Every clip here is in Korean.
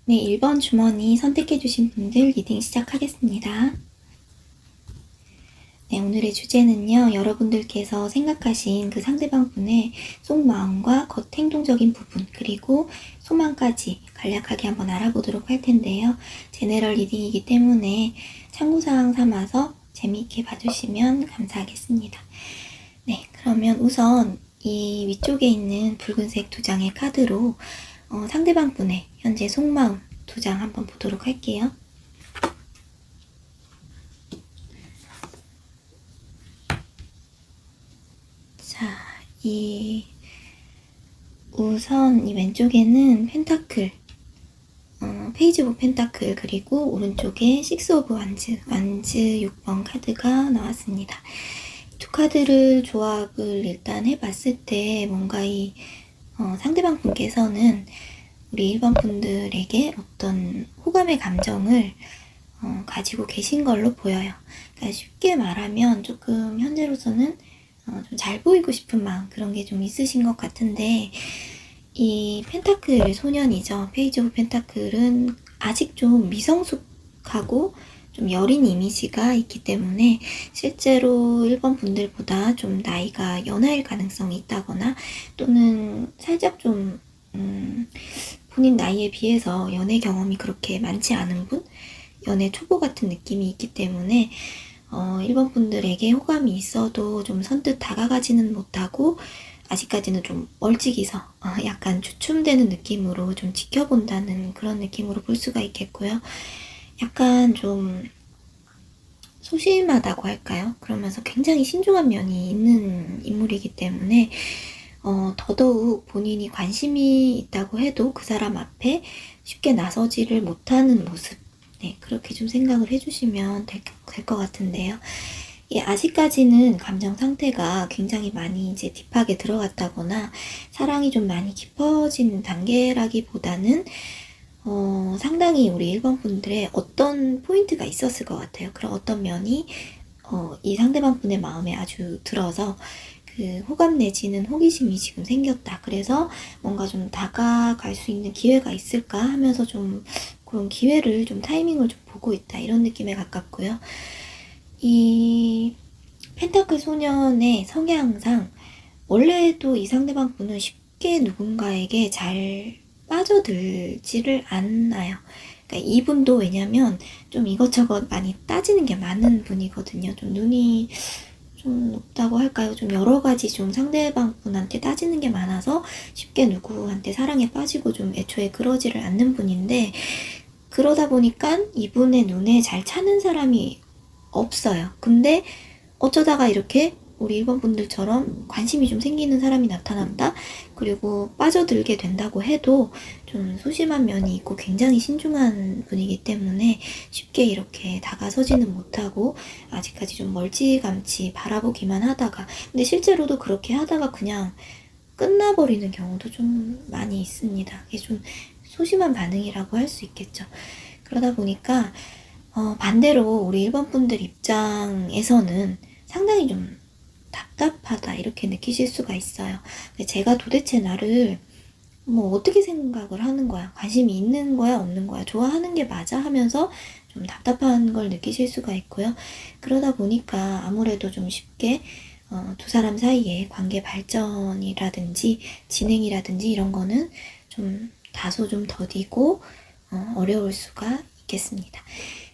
네, 1번 주머니 선택해주신 분들 리딩 시작하겠습니다. 네, 오늘의 주제는요, 여러분들께서 생각하신 그 상대방 분의 속마음과 겉행동적인 부분, 그리고 소망까지 간략하게 한번 알아보도록 할 텐데요. 제너럴 리딩이기 때문에 참고사항 삼아서 재미있게 봐주시면 감사하겠습니다. 네, 그러면 우선 이 위쪽에 있는 붉은색 두 장의 카드로 상대방 분의 현재 속마음 두 장 한번 보도록 할게요. 자, 우선 이 왼쪽에는 펜타클, 페이지 오브 펜타클, 그리고 오른쪽에 식스 오브 완즈 6번 카드가 나왔습니다. 두 카드를 조합을 일단 해봤을 때 뭔가 상대방 분께서는 우리 1번 분들에게 어떤 호감의 감정을 가지고 계신 걸로 보여요. 그러니까 쉽게 말하면 조금 현재로서는 좀 잘 보이고 싶은 마음, 그런 게 좀 있으신 것 같은데, 이 펜타클 소년이죠. 페이지 오브 펜타클은 아직 좀 미성숙하고 좀 여린 이미지가 있기 때문에 실제로 1번 분들보다 좀 나이가 연하일 가능성이 있다거나, 또는 살짝 좀 본인 나이에 비해서 연애 경험이 그렇게 많지 않은 분? 연애 초보 같은 느낌이 있기 때문에 1번 분들에게 호감이 있어도 좀 선뜻 다가가지는 못하고 아직까지는 좀 멀찍이서 약간 주춤되는 느낌으로 좀 지켜본다는 그런 느낌으로 볼 수가 있겠고요. 약간 좀 소심하다고 할까요? 그러면서 굉장히 신중한 면이 있는 인물이기 때문에 더더욱 본인이 관심이 있다고 해도 그 사람 앞에 쉽게 나서지를 못하는 모습, 네, 그렇게 좀 생각을 해주시면 될 것 같은데요. 예, 아직까지는 감정 상태가 굉장히 많이 이제 딥하게 들어갔다거나 사랑이 좀 많이 깊어진 단계라기보다는 상당히 우리 1번 분들의 어떤 포인트가 있었을 것 같아요. 그런 어떤 면이 이 상대방 분의 마음에 아주 들어서 그 호감 내지는 호기심이 지금 생겼다. 그래서 뭔가 좀 다가갈 수 있는 기회가 있을까 하면서 좀 그런 기회를 좀 타이밍을 좀 보고 있다. 이런 느낌에 가깝고요. 이 펜타클 소년의 성향상 원래도 이 상대방 분은 쉽게 누군가에게 잘 빠져들지를 않아요. 그러니까 이분도 왜냐면 좀 이것저것 많이 따지는 게 많은 분이거든요. 좀 눈이 좀 높다고 할까요? 좀 여러 가지 좀 상대방 분한테 따지는 게 많아서 쉽게 누구한테 사랑에 빠지고 좀 애초에 그러지를 않는 분인데, 그러다 보니까 이분의 눈에 잘 차는 사람이 없어요. 근데 어쩌다가 이렇게 우리 1번 분들처럼 관심이 좀 생기는 사람이 나타난다? 그리고 빠져들게 된다고 해도 좀 소심한 면이 있고 굉장히 신중한 분이기 때문에 쉽게 이렇게 다가서지는 못하고 아직까지 좀 멀찌감치 바라보기만 하다가, 근데 실제로도 그렇게 하다가 그냥 끝나버리는 경우도 좀 많이 있습니다. 이게 좀 소심한 반응이라고 할 수 있겠죠. 그러다 보니까 반대로 우리 1번 분들 입장에서는 상당히 좀 답답하다 이렇게 느끼실 수가 있어요. 제가 도대체 나를 뭐 어떻게 생각을 하는 거야? 관심이 있는 거야? 없는 거야? 좋아하는 게 맞아? 하면서 좀 답답한 걸 느끼실 수가 있고요. 그러다 보니까 아무래도 좀 쉽게 두 사람 사이에 관계 발전이라든지 진행이라든지 이런 거는 좀 다소 좀 더디고 어려울 수가 있겠습니다.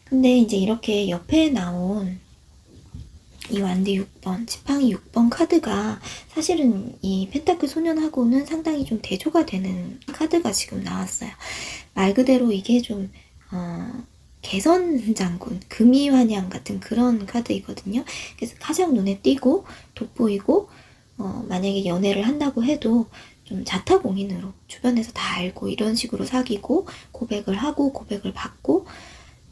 근데 이제 이렇게 옆에 나온 이 완드 6번, 지팡이 6번 카드가 사실은 이 펜타클 소년하고는 상당히 좀 대조가 되는 카드가 지금 나왔어요. 말 그대로 이게 좀 개선장군, 금이환양 같은 그런 카드이거든요. 그래서 가장 눈에 띄고 돋보이고 만약에 연애를 한다고 해도 좀 자타공인으로 주변에서 다 알고 이런 식으로 사귀고 고백을 하고 고백을 받고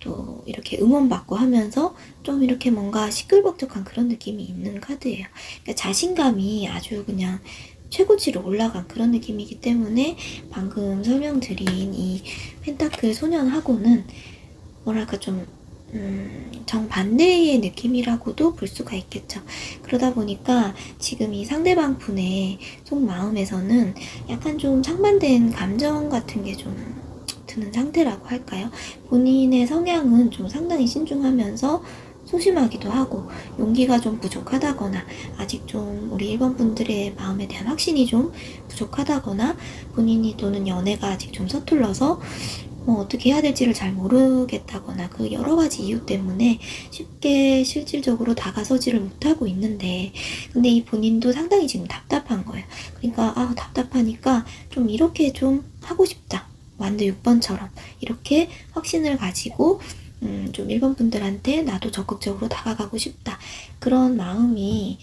또 이렇게 응원받고 하면서 좀 이렇게 뭔가 시끌벅적한 그런 느낌이 있는 카드예요. 그러니까 자신감이 아주 그냥 최고치로 올라간 그런 느낌이기 때문에 방금 설명드린 이 펜타클 소년하고는 뭐랄까 좀 정반대의 느낌이라고도 볼 수가 있겠죠. 그러다 보니까 지금 이 상대방 분의 속마음에서는 약간 좀 상반된 감정 같은 게 좀 드는 상태라고 할까요? 본인의 성향은 좀 상당히 신중하면서 소심하기도 하고 용기가 좀 부족하다거나 아직 좀 우리 1번 분들의 마음에 대한 확신이 좀 부족하다거나 본인이 또는 연애가 아직 좀 서툴러서 어떻게 해야 될지를 잘 모르겠다거나 그 여러 가지 이유 때문에 쉽게 실질적으로 다가서지를 못하고 있는데 근데 이 본인도 상당히 지금 답답한 거예요. 그러니까 답답하니까 좀 이렇게 좀 하고 싶다. 완드 6번처럼 이렇게 확신을 가지고 좀 1번 분들한테 나도 적극적으로 다가가고 싶다. 그런 마음이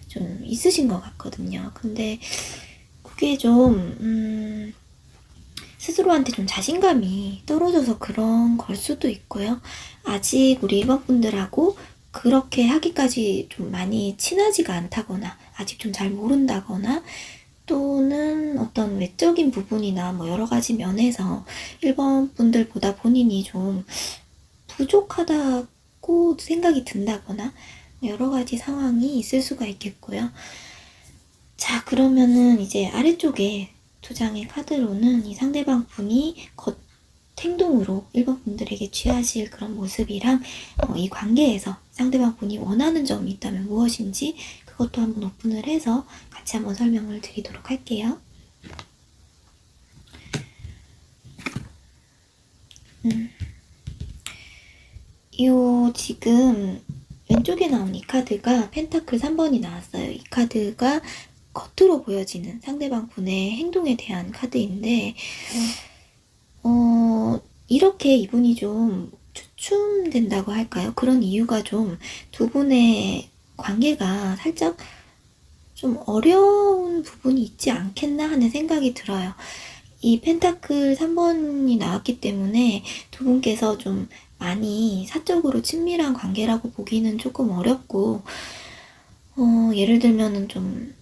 좀 있으신 것 같거든요. 근데 그게 좀 스스로한테 좀 자신감이 떨어져서 그런 걸 수도 있고요. 아직 우리 1번 분들하고 그렇게 하기까지 좀 많이 친하지가 않다거나 아직 좀 잘 모른다거나 또는 어떤 외적인 부분이나 여러 가지 면에서 1번 분들보다 본인이 좀 부족하다고 생각이 든다거나 여러 가지 상황이 있을 수가 있겠고요. 자, 그러면은 이제 아래쪽에 두 장의 카드로는 이 상대방 분이 행동으로 1번 분들에게 취하실 그런 모습이랑 이 관계에서 상대방 분이 원하는 점이 있다면 무엇인지 그것도 한번 오픈을 해서 같이 한번 설명을 드리도록 할게요. 지금 왼쪽에 나온 이 카드가 펜타클 3번이 나왔어요. 이 카드가 겉으로 보여지는 상대방 분의 행동에 대한 카드인데 이렇게 이분이 좀 주춤된다고 할까요? 그런 이유가 좀 두 분의 관계가 살짝 좀 어려운 부분이 있지 않겠나 하는 생각이 들어요. 이 펜타클 3번이 나왔기 때문에 두 분께서 좀 많이 사적으로 친밀한 관계라고 보기는 조금 어렵고 예를 들면은 좀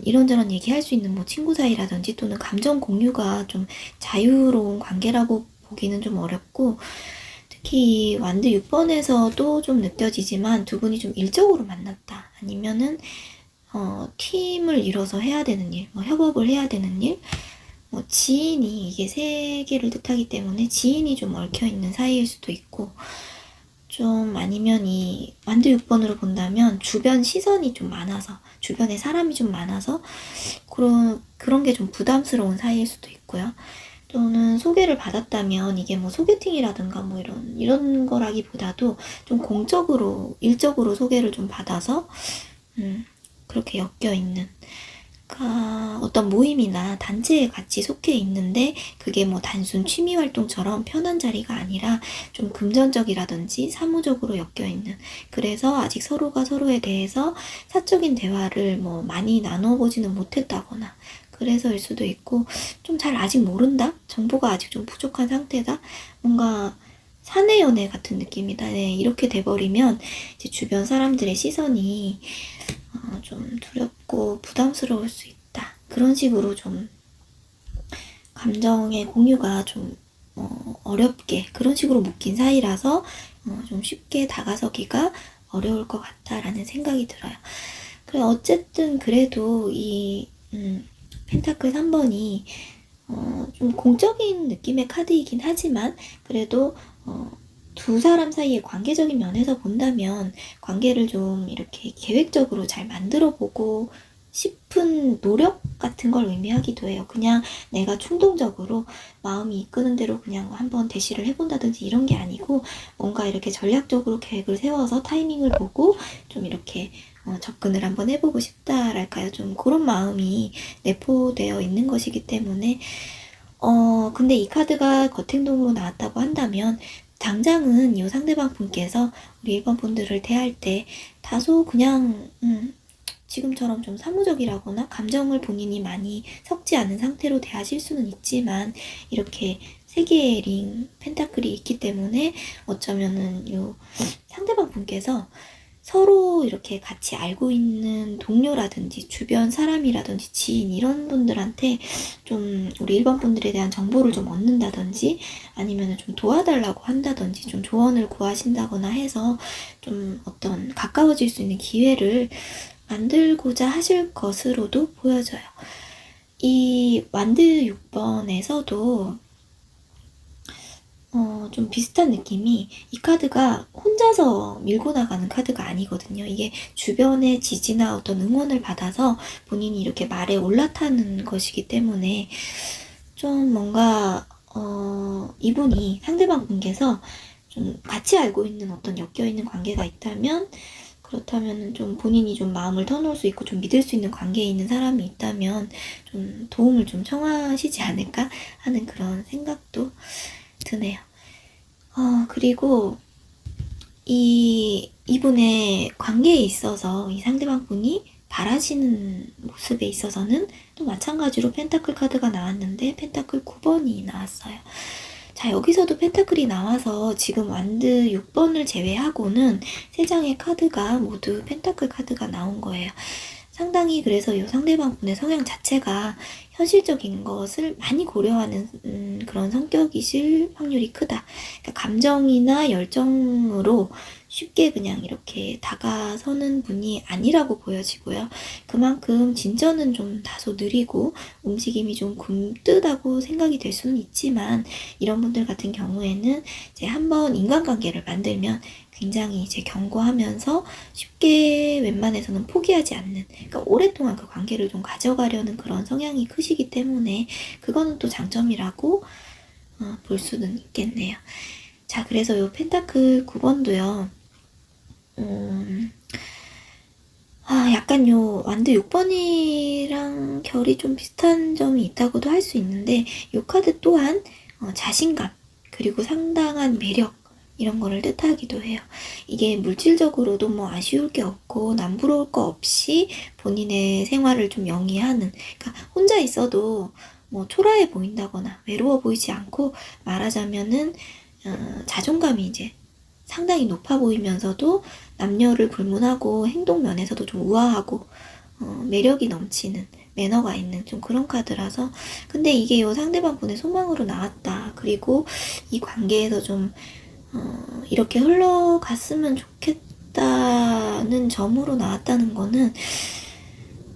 이런저런 얘기할 수 있는 친구 사이라든지 또는 감정 공유가 좀 자유로운 관계라고 보기는 좀 어렵고 특히 완드 6번에서도 좀 느껴지지만 두 분이 좀 일적으로 만났다 아니면은 팀을 이뤄서 해야 되는 일, 협업을 해야 되는 일, 지인이 이게 세 개를 뜻하기 때문에 지인이 좀 얽혀있는 사이일 수도 있고 좀 아니면 이 완드 6번으로 본다면 주변 시선이 좀 많아서 주변에 사람이 좀 많아서 그런 게 좀 부담스러운 사이일 수도 있고요. 또는 소개를 받았다면 이게 소개팅이라든가 이런 거라기보다도 좀 공적으로 일적으로 소개를 좀 받아서 그렇게 엮여있는 어떤 모임이나 단체에 같이 속해 있는데 그게 단순 취미 활동처럼 편한 자리가 아니라 좀 금전적이라든지 사무적으로 엮여있는 그래서 아직 서로가 서로에 대해서 사적인 대화를 많이 나눠보지는 못했다거나 그래서일 수도 있고 좀 잘 아직 모른다? 정보가 아직 좀 부족한 상태다? 뭔가 사내 연애 같은 느낌이다. 네, 이렇게 돼버리면 이제 주변 사람들의 시선이 좀 두렵고 부담스러울 수 있다. 그런 식으로 좀 감정의 공유가 좀 어렵게 그런 식으로 묶인 사이라서 좀 쉽게 다가서기가 어려울 것 같다라는 생각이 들어요. 어쨌든 그래도 이 펜타클 3번이 좀 공적인 느낌의 카드이긴 하지만 그래도 두 사람 사이의 관계적인 면에서 본다면 관계를 좀 이렇게 계획적으로 잘 만들어 보고 싶은 노력 같은 걸 의미하기도 해요. 그냥 내가 충동적으로 마음이 이끄는 대로 그냥 한번 대시를 해본다든지 이런 게 아니고 뭔가 이렇게 전략적으로 계획을 세워서 타이밍을 보고 좀 이렇게 접근을 한번 해보고 싶다랄까요? 좀 그런 마음이 내포되어 있는 것이기 때문에 근데 이 카드가 겉행동으로 나왔다고 한다면 당장은 이 상대방 분께서 우리 1번 분들을 대할 때 다소 그냥 지금처럼 좀 사무적이라거나 감정을 본인이 많이 섞지 않은 상태로 대하실 수는 있지만 이렇게 세 개의 링 펜타클이 있기 때문에 어쩌면은 이 상대방 분께서 서로 이렇게 같이 알고 있는 동료라든지 주변 사람이라든지 지인 이런 분들한테 좀 우리 1번 분들에 대한 정보를 좀 얻는다든지 아니면 좀 도와달라고 한다든지 좀 조언을 구하신다거나 해서 좀 어떤 가까워질 수 있는 기회를 만들고자 하실 것으로도 보여져요. 이 완드 6번에서도 좀 비슷한 느낌이, 이 카드가 혼자서 밀고 나가는 카드가 아니거든요. 이게 주변의 지지나 어떤 응원을 받아서 본인이 이렇게 말에 올라타는 것이기 때문에 좀 뭔가 이분이 상대방 분께서 좀 같이 알고 있는 어떤 엮여있는 관계가 있다면, 그렇다면 좀 본인이 좀 마음을 터놓을 수 있고 좀 믿을 수 있는 관계에 있는 사람이 있다면 좀 도움을 좀 청하시지 않을까 하는 그런 생각도 드네요. 그리고 이분의 관계에 있어서 이 상대방 분이 바라시는 모습에 있어서는 또 마찬가지로 펜타클 카드가 나왔는데 펜타클 9번이 나왔어요. 자, 여기서도 펜타클이 나와서 지금 완드 6번을 제외하고는 3장의 카드가 모두 펜타클 카드가 나온 거예요. 상당히 그래서 이 상대방 분의 성향 자체가 현실적인 것을 많이 고려하는 그런 성격이실 확률이 크다. 그러니까 감정이나 열정으로 쉽게 그냥 이렇게 다가서는 분이 아니라고 보여지고요. 그만큼 진전은 좀 다소 느리고 움직임이 좀 굼뜨다고 생각이 될 수는 있지만, 이런 분들 같은 경우에는 이제 한번 인간관계를 만들면 굉장히 이제 견고하면서 쉽게 웬만해서는 포기하지 않는, 그러니까 오랫동안 그 관계를 좀 가져가려는 그런 성향이 크시기 때문에 그거는 또 장점이라고 볼 수는 있겠네요. 자, 그래서 요 펜타클 9번도요. 약간 요 완드 6번이랑 결이 좀 비슷한 점이 있다고도 할 수 있는데, 요 카드 또한 자신감, 그리고 상당한 매력, 이런 거를 뜻하기도 해요. 이게 물질적으로도 뭐 아쉬울 게 없고 남부러울 거 없이 본인의 생활을 좀 영위하는, 그러니까 혼자 있어도 뭐 초라해 보인다거나 외로워 보이지 않고, 말하자면은 자존감이 이제 상당히 높아 보이면서도 남녀를 불문하고 행동 면에서도 좀 우아하고 매력이 넘치는, 매너가 있는 좀 그런 카드라서. 근데 이게 요 상대방 분의 소망으로 나왔다, 그리고 이 관계에서 좀 이렇게 흘러갔으면 좋겠다는 점으로 나왔다는 거는,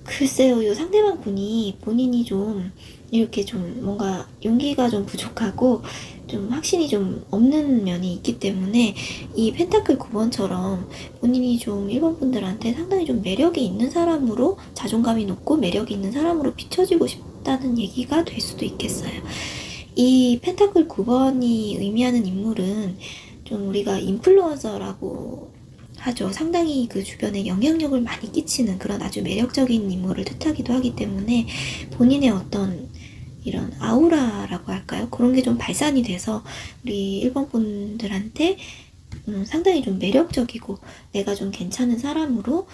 글쎄요, 요 상대방 분이 본인이 좀 이렇게 좀 뭔가 용기가 좀 부족하고 좀 확신이 좀 없는 면이 있기 때문에, 이 펜타클 9번처럼 본인이 좀 1번 분들한테 상당히 좀 매력이 있는 사람으로, 자존감이 높고 매력이 있는 사람으로 비춰지고 싶다는 얘기가 될 수도 있겠어요. 이 펜타클 9번이 의미하는 인물은 좀 우리가 인플루언서라고 하죠. 상당히 그 주변에 영향력을 많이 끼치는 그런 아주 매력적인 인물을 뜻하기도 하기 때문에, 본인의 어떤 이런 아우라라고 할까요? 그런 게 좀 발산이 돼서 우리 1번 분들한테 상당히 좀 매력적이고 내가 좀 괜찮은 사람으로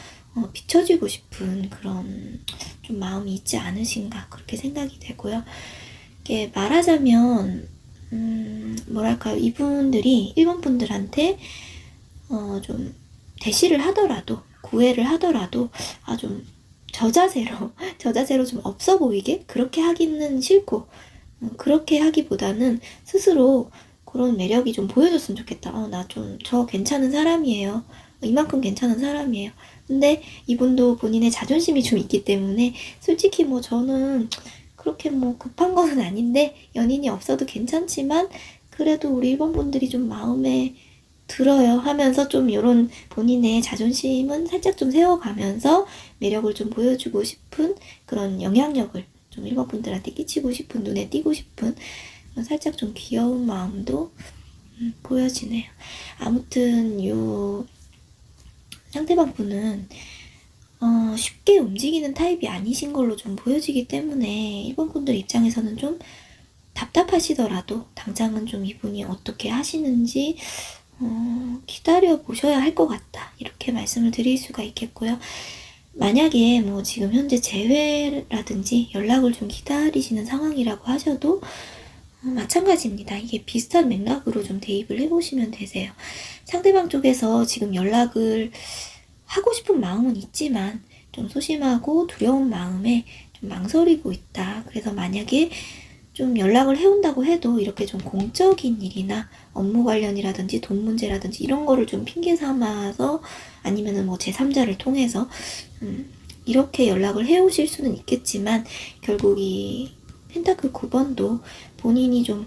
비춰지고 싶은 그런 좀 마음이 있지 않으신가, 그렇게 생각이 되고요. 이게 말하자면 뭐랄까요, 이분들이 1번 분들한테 좀 대시를 하더라도, 구애를 하더라도 좀 저자세로 좀 없어 보이게 그렇게 하기는 싫고, 그렇게 하기보다는 스스로 그런 매력이 좀 보여줬으면 좋겠다. 나 좀 저 괜찮은 사람이에요. 이만큼 괜찮은 사람이에요. 근데 이분도 본인의 자존심이 좀 있기 때문에, 솔직히 뭐 저는 그렇게 뭐 급한 거는 아닌데 연인이 없어도 괜찮지만 그래도 우리 1번 분들이 좀 마음에 들어요 하면서 좀 이런 본인의 자존심은 살짝 좀 세워가면서 매력을 좀 보여주고 싶은 그런 영향력을 좀 1번 분들한테 끼치고 싶은, 눈에 띄고 싶은 살짝 좀 귀여운 마음도 보여지네요. 아무튼 요 상대방 분은 쉽게 움직이는 타입이 아니신 걸로 좀 보여지기 때문에 1번 분들 입장에서는 좀 답답하시더라도 당장은 좀 이분이 어떻게 하시는지 기다려 보셔야 할 것 같다, 이렇게 말씀을 드릴 수가 있겠고요. 만약에 뭐 지금 현재 재회라든지 연락을 좀 기다리시는 상황이라고 하셔도 마찬가지입니다. 이게 비슷한 맥락으로 좀 대입을 해보시면 되세요. 상대방 쪽에서 지금 연락을 하고 싶은 마음은 있지만 좀 소심하고 두려운 마음에 좀 망설이고 있다. 그래서 만약에 좀 연락을 해온다고 해도 이렇게 좀 공적인 일이나 업무 관련이라든지 돈 문제라든지 이런 거를 좀 핑계 삼아서, 아니면은 뭐 제3자를 통해서 이렇게 연락을 해오실 수는 있겠지만, 결국 이 펜타클 9번도 본인이 좀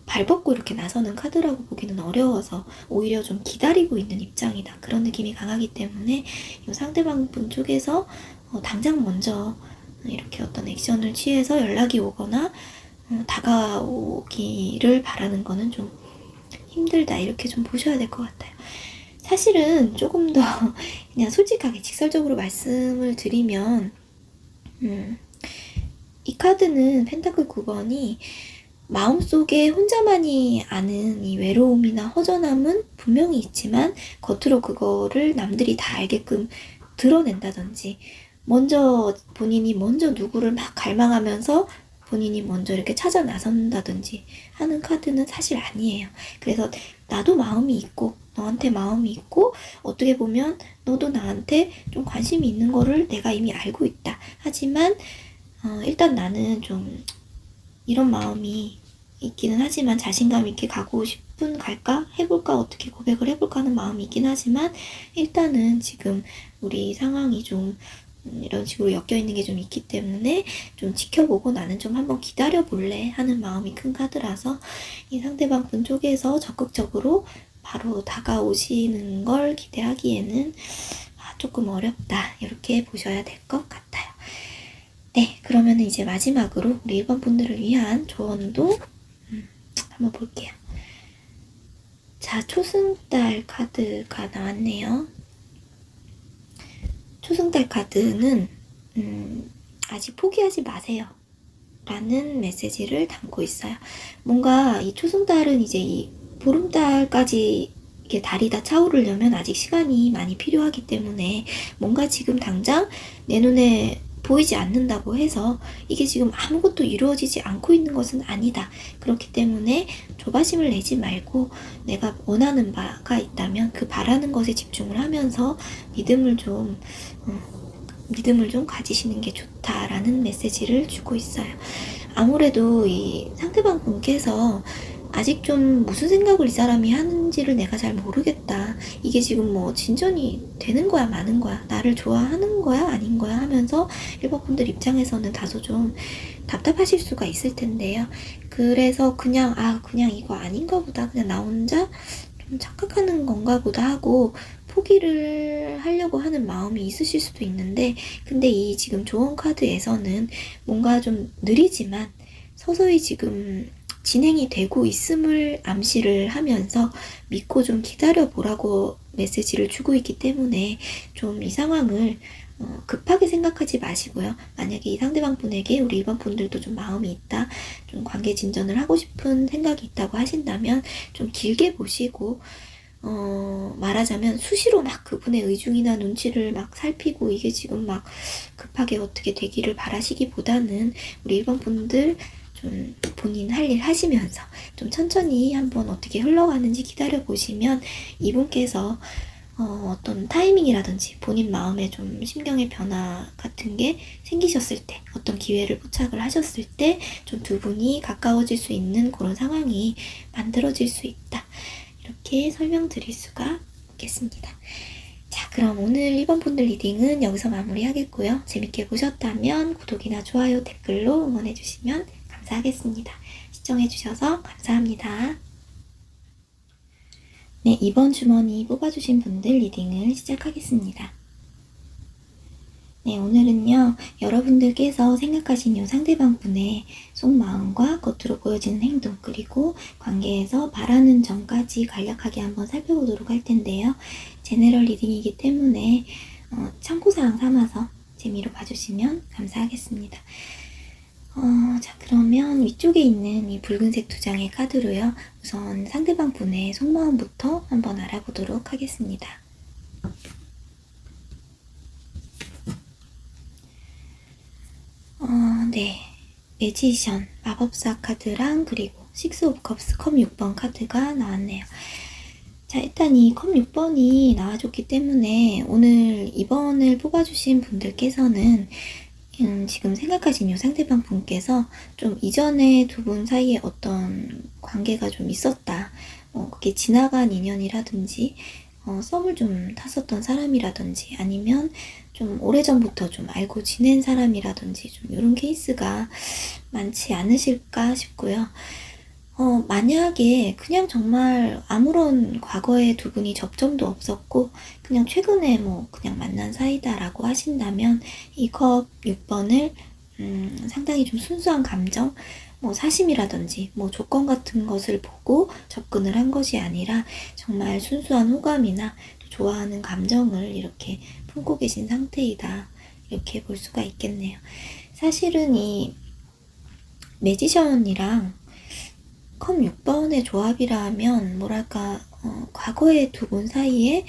발 벗고 이렇게 나서는 카드라고 보기는 어려워서 오히려 좀 기다리고 있는 입장이다. 그런 느낌이 강하기 때문에 이 상대방 분 쪽에서 당장 먼저 이렇게 어떤 액션을 취해서 연락이 오거나 다가오기를 바라는 거는 좀 힘들다. 이렇게 좀 보셔야 될 것 같아요. 사실은 조금 더 그냥 솔직하게 직설적으로 말씀을 드리면 이 카드는 펜타클 9번이 마음속에 혼자만이 아는 이 외로움이나 허전함은 분명히 있지만 겉으로 그거를 남들이 다 알게끔 드러낸다든지 본인이 먼저 누구를 막 갈망하면서 본인이 먼저 이렇게 찾아 나선다든지 하는 카드는 사실 아니에요. 그래서 나도 마음이 있고 너한테 마음이 있고 어떻게 보면 너도 나한테 좀 관심이 있는 거를 내가 이미 알고 있다. 하지만 일단 나는 좀 이런 마음이 있기는 하지만 자신감 있게 가고 싶은 갈까? 해볼까? 어떻게 고백을 해볼까 하는 마음이 있긴 하지만 일단은 지금 우리 상황이 좀 이런 식으로 엮여있는 게 좀 있기 때문에 좀 지켜보고 나는 좀 한번 기다려볼래 하는 마음이 큰 카드라서 이 상대방 분 쪽에서 적극적으로 바로 다가오시는 걸 기대하기에는 조금 어렵다. 이렇게 보셔야 될 것 같아요. 네, 그러면 이제 마지막으로 우리 1번 분들을 위한 조언도 한번 볼게요. 자, 초승달 카드가 나왔네요. 초승달 카드는 아직 포기하지 마세요 라는 메시지를 담고 있어요. 뭔가 이 초승달은 이제 이 보름달까지 이게 달이 다 차오르려면 아직 시간이 많이 필요하기 때문에 뭔가 지금 당장 내 눈에 보이지 않는다고 해서 이게 지금 아무것도 이루어지지 않고 있는 것은 아니다. 그렇기 때문에 조바심을 내지 말고 내가 원하는 바가 있다면 그 바라는 것에 집중을 하면서 믿음을 좀 가지시는 게 좋다라는 메시지를 주고 있어요. 아무래도 이 상대방 분께서 아직 좀 무슨 생각을 이 사람이 하는지를 내가 잘 모르겠다. 이게 지금 뭐 진전이 되는 거야 마는 거야. 나를 좋아하는 거야 아닌 거야 하면서 1번 분들 입장에서는 다소 좀 답답하실 수가 있을 텐데요. 그래서 그냥 이거 아닌가 보다. 그냥 나 혼자 좀 착각하는 건가 보다 하고 포기를 하려고 하는 마음이 있으실 수도 있는데 근데 이 지금 조언 카드에서는 뭔가 좀 느리지만 서서히 지금 진행이 되고 있음을 암시를 하면서 믿고 좀 기다려보라고 메시지를 주고 있기 때문에 좀 이 상황을 급하게 생각하지 마시고요. 만약에 이 상대방 분에게 우리 1번 분들도 좀 마음이 있다, 좀 관계 진전을 하고 싶은 생각이 있다고 하신다면 좀 길게 보시고 말하자면 수시로 막 그분의 의중이나 눈치를 막 살피고 이게 지금 막 급하게 어떻게 되기를 바라시기보다는 우리 1번 분들 좀 본인 할 일 하시면서 좀 천천히 한번 어떻게 흘러가는지 기다려보시면 이분께서 어떤 타이밍이라든지 본인 마음에 좀 심경의 변화 같은 게 생기셨을 때 어떤 기회를 포착을 하셨을 때 좀 두 분이 가까워질 수 있는 그런 상황이 만들어질 수 있다. 이렇게 설명드릴 수가 있겠습니다. 자, 그럼 오늘 1번 분들 리딩은 여기서 마무리하겠고요. 재밌게 보셨다면 구독이나 좋아요, 댓글로 응원해주시면 감사하겠습니다. 시청해주셔서 감사합니다. 네, 이번 주머니 뽑아주신 분들 리딩을 시작하겠습니다. 네, 오늘은요, 여러분들께서 생각하신 이 상대방 분의 속마음과 겉으로 보여지는 행동, 그리고 관계에서 바라는 점까지 간략하게 한번 살펴보도록 할 텐데요. 제너럴 리딩이기 때문에 참고사항 삼아서 재미로 봐주시면 감사하겠습니다. 자, 그러면 위쪽에 있는 이 붉은색 두 장의 카드로요. 우선 상대방 분의 속마음부터 한번 알아보도록 하겠습니다. 네. 매지션, 마법사 카드랑 그리고 식스 오브 컵스 컵 6번 카드가 나왔네요. 자, 일단 이 컵 6번이 나와줬기 때문에 오늘 2번을 뽑아주신 분들께서는 지금 생각하신 이 상대방 분께서 좀 이전에 두 분 사이에 어떤 관계가 좀 있었다. 그게 지나간 인연이라든지 썸을 좀 탔었던 사람이라든지 아니면 좀 오래전부터 좀 알고 지낸 사람이라든지 좀 이런 케이스가 많지 않으실까 싶고요. 만약에 그냥 정말 아무런 과거에 두 분이 접점도 없었고 그냥 최근에 뭐 그냥 만난 사이다라고 하신다면 이 컵 6번을 상당히 좀 순수한 감정, 뭐 사심이라든지 뭐 조건 같은 것을 보고 접근을 한 것이 아니라 정말 순수한 호감이나 좋아하는 감정을 이렇게 품고 계신 상태이다. 이렇게 볼 수가 있겠네요. 사실은 이 매지션이랑 컵 6번의 조합이라면 뭐랄까 과거의 두 분 사이에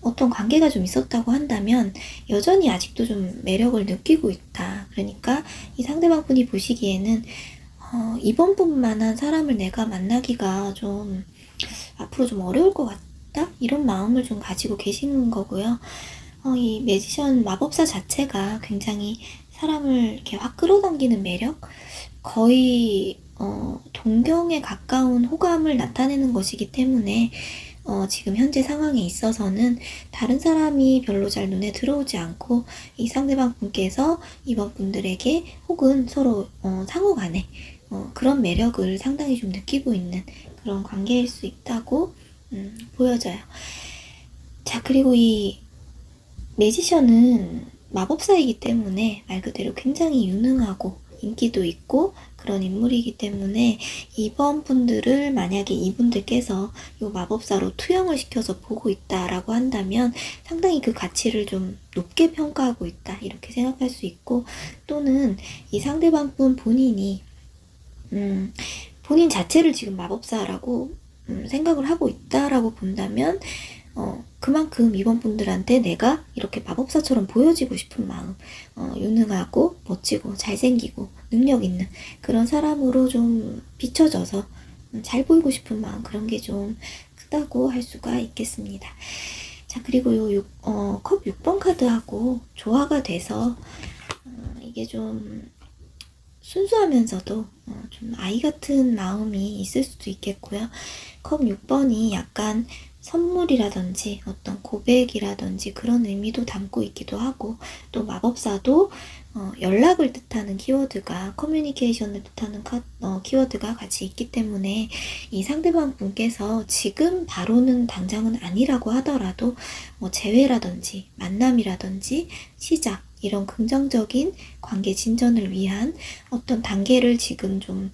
어떤 관계가 좀 있었다고 한다면 여전히 아직도 좀 매력을 느끼고 있다. 그러니까 이 상대방 분이 보시기에는 이번 분만한 사람을 내가 만나기가 좀 앞으로 좀 어려울 것 같다? 이런 마음을 좀 가지고 계신 거고요. 이 매지션 마법사 자체가 굉장히 사람을 이렇게 확 끌어당기는 매력? 거의 동경에 가까운 호감을 나타내는 것이기 때문에 지금 현재 상황에 있어서는 다른 사람이 별로 잘 눈에 들어오지 않고 이 상대방 분께서 이번 분들에게 혹은 서로 상호 간에 그런 매력을 상당히 좀 느끼고 있는 그런 관계일 수 있다고 보여져요. 자, 그리고 이 매지션은 마법사이기 때문에 말 그대로 굉장히 유능하고 인기도 있고 그런 인물이기 때문에 이번 분들을 만약에 이분들께서 이 마법사로 투영을 시켜서 보고 있다라고 한다면 상당히 그 가치를 좀 높게 평가하고 있다 이렇게 생각할 수 있고, 또는 이 상대방 분 본인이 본인 자체를 지금 마법사라고 생각을 하고 있다라고 본다면 그만큼 이번 분들한테 내가 이렇게 마법사처럼 보여지고 싶은 마음, 유능하고 멋지고 잘생기고 능력 있는 그런 사람으로 좀 비춰져서 잘 보이고 싶은 마음, 그런 게 좀 크다고 할 수가 있겠습니다. 자, 그리고 컵 6번 카드하고 조화가 돼서 이게 좀 순수하면서도 좀 아이 같은 마음이 있을 수도 있겠고요. 컵 6번이 약간 선물이라든지 어떤 고백이라든지 그런 의미도 담고 있기도 하고, 또 마법사도 연락을 뜻하는 키워드가, 커뮤니케이션을 뜻하는 키워드가 같이 있기 때문에 이 상대방 분께서 지금 바로는 당장은 아니라고 하더라도 뭐 재회라든지 만남이라든지 시작, 이런 긍정적인 관계 진전을 위한 어떤 단계를 지금 좀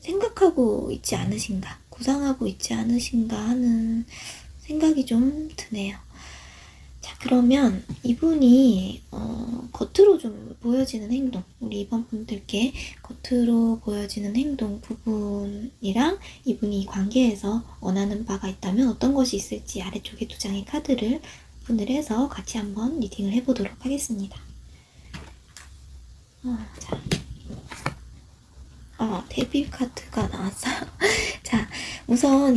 생각하고 있지 않으신가, 구상하고 있지 않으신가 하는 생각이 좀 드네요. 자, 그러면 이분이 겉으로 좀 보여지는 행동, 우리 이번 분들께 겉으로 보여지는 행동 부분이랑 이분이 관계에서 원하는 바가 있다면 어떤 것이 있을지 아래쪽에 두 장의 카드를 오픈을 해서 같이 한번 리딩을 해보도록 하겠습니다. 자, 데뷔 카드가 나왔어요. 자, 우선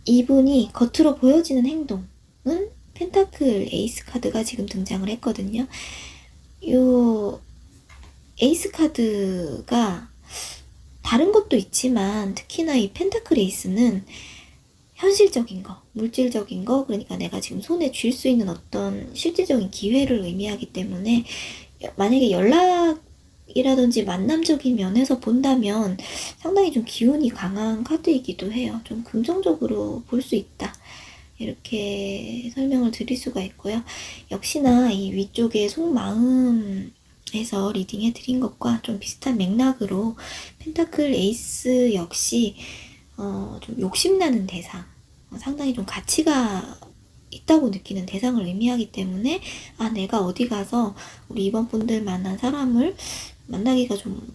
이분이 겉으로 보여지는 행동은 펜타클 에이스 카드가 지금 등장을 했거든요. 요 에이스 카드가 다른 것도 있지만 특히나 이 펜타클 에이스는 현실적인 거, 물질적인 거, 그러니까 내가 지금 손에 쥘 수 있는 어떤 실질적인 기회를 의미하기 때문에 만약에 연락이라든지 만남적인 면에서 본다면 상당히 좀 기운이 강한 카드이기도 해요. 좀 긍정적으로 볼 수 있다, 이렇게 설명을 드릴 수가 있고요. 역시나 이 위쪽에 속마음에서 리딩해 드린 것과 좀 비슷한 맥락으로 펜타클 에이스 역시 좀 욕심나는 대상, 상당히 좀 가치가 있다고 느끼는 대상을 의미하기 때문에 내가 어디 가서 우리 이번 분들 만난 사람을 만나기가 좀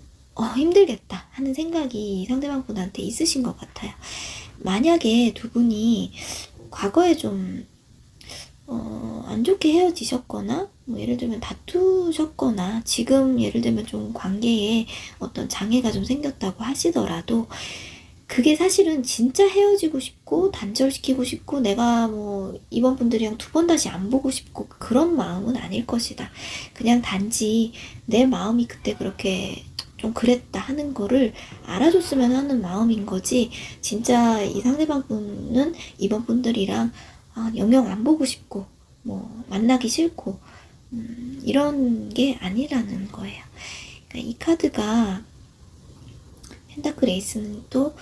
힘들겠다 하는 생각이 상대방 분한테 있으신 것 같아요. 만약에 두 분이 과거에 좀 안 좋게 헤어지셨거나 뭐 예를 들면 다투셨거나 지금 예를 들면 좀 관계에 어떤 장애가 좀 생겼다고 하시더라도 그게 사실은 진짜 헤어지고 싶고 단절시키고 싶고 내가 뭐 이번 분들이랑 두 번 다시 안 보고 싶고 그런 마음은 아닐 것이다. 그냥 단지 내 마음이 그때 그렇게 좀 그랬다 하는 거를 알아줬으면 하는 마음인 거지, 진짜 이 상대방 분은 이번 분들이랑 영영 안 보고 싶고 뭐 만나기 싫고 이런 게 아니라는 거예요. 그러니까 이 카드가 펜타클 에이스는 또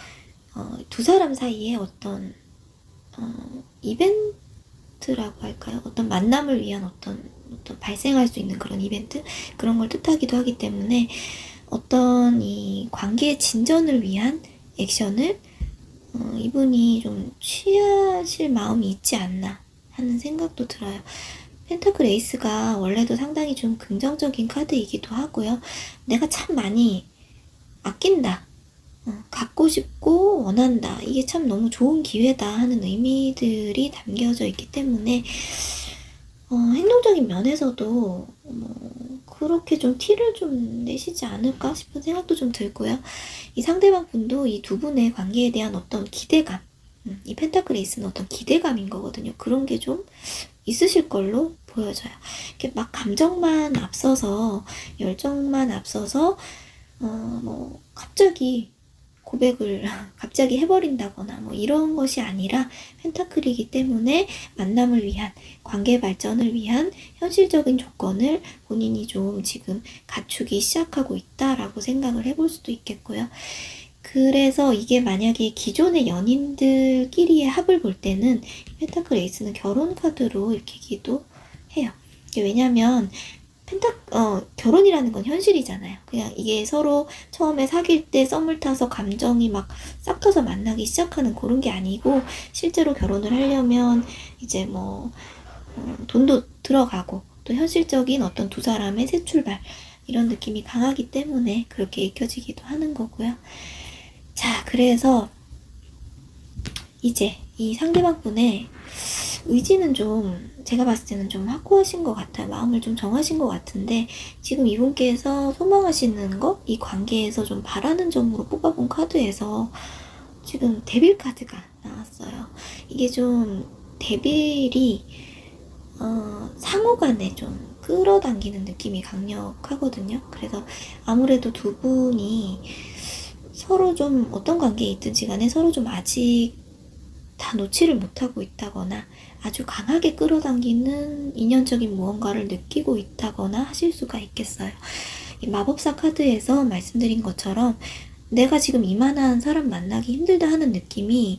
두 사람 사이에 어떤 이벤트라고 할까요? 어떤 만남을 위한 어떤 발생할 수 있는 그런 이벤트? 그런 걸 뜻하기도 하기 때문에 어떤 이 관계의 진전을 위한 액션을 이분이 좀 취하실 마음이 있지 않나 하는 생각도 들어요. 펜타클 에이스가 원래도 상당히 좀 긍정적인 카드이기도 하고요. 내가 참 많이 아낀다. 갖고 싶고 원한다. 이게 참 너무 좋은 기회다 하는 의미들이 담겨져 있기 때문에 행동적인 면에서도 그렇게 좀 티를 좀 내시지 않을까 싶은 생각도 좀 들고요. 이 상대방 분도 이 두 분의 관계에 대한 어떤 기대감, 이 펜타클 에이스는 어떤 기대감인 거거든요. 그런 게 좀 있으실 걸로 보여져요. 이렇게 막 감정만 앞서서, 열정만 앞서서 갑자기 고백을 갑자기 해버린다거나 이런 것이 아니라 펜타클이기 때문에 만남을 위한, 관계 발전을 위한 현실적인 조건을 본인이 좀 지금 갖추기 시작하고 있다라고 생각을 해볼 수도 있겠고요. 그래서 이게 만약에 기존의 연인들끼리의 합을 볼 때는 펜타클 에이스는 결혼 카드로 읽히기도 해요. 왜냐면 결혼이라는 건 현실이잖아요. 그냥 이게 서로 처음에 사귈 때 썸을 타서 감정이 막 싹 터서 만나기 시작하는 그런 게 아니고, 실제로 결혼을 하려면 이제 돈도 들어가고, 또 현실적인 어떤 두 사람의 새 출발, 이런 느낌이 강하기 때문에 그렇게 읽혀지기도 하는 거고요. 자, 그래서 이제 이 상대방 분의 의지는 좀 제가 봤을 때는 좀 확고하신 것 같아요. 마음을 좀 정하신 것 같은데, 지금 이분께서 소망하시는 거, 이 관계에서 좀 바라는 점으로 뽑아본 카드에서 지금 데빌 카드가 나왔어요. 이게 좀 데빌이 상호간에 좀 끌어당기는 느낌이 강력하거든요. 그래서 아무래도 두 분이 서로 좀 어떤 관계에 있든지 간에 서로 좀 아직 다 놓지를 못하고 있다거나 아주 강하게 끌어당기는 인연적인 무언가를 느끼고 있다거나 하실 수가 있겠어요. 이 마법사 카드에서 말씀드린 것처럼 내가 지금 이만한 사람 만나기 힘들다 하는 느낌이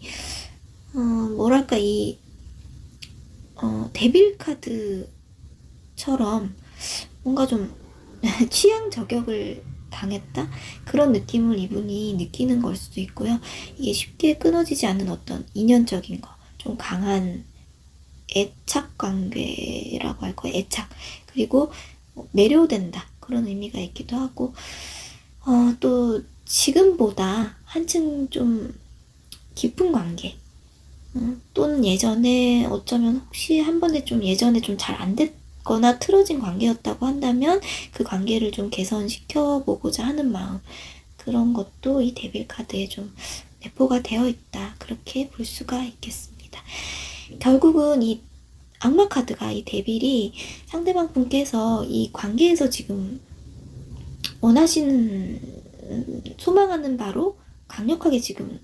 뭐랄까 데빌 카드처럼 뭔가 좀 취향 저격을 당했다? 그런 느낌을 이분이 느끼는 걸 수도 있고요. 이게 쉽게 끊어지지 않는 어떤 인연적인 거, 좀 강한 애착 관계라고 할 거예요. 애착. 그리고 매료된다. 그런 의미가 있기도 하고, 또 지금보다 한층 좀 깊은 관계, 또는 예전에 어쩌면 혹시 한 번에 좀 예전에 좀 잘 안 됐거나 틀어진 관계였다고 한다면 그 관계를 좀 개선시켜 보고자 하는 마음, 그런 것도 이 데빌 카드에 좀 내포가 되어 있다, 그렇게 볼 수가 있겠습니다. 결국은 이 악마 카드가, 이 데빌이 상대방 분께서 이 관계에서 지금 원하시는, 소망하는 바로 강력하게 지금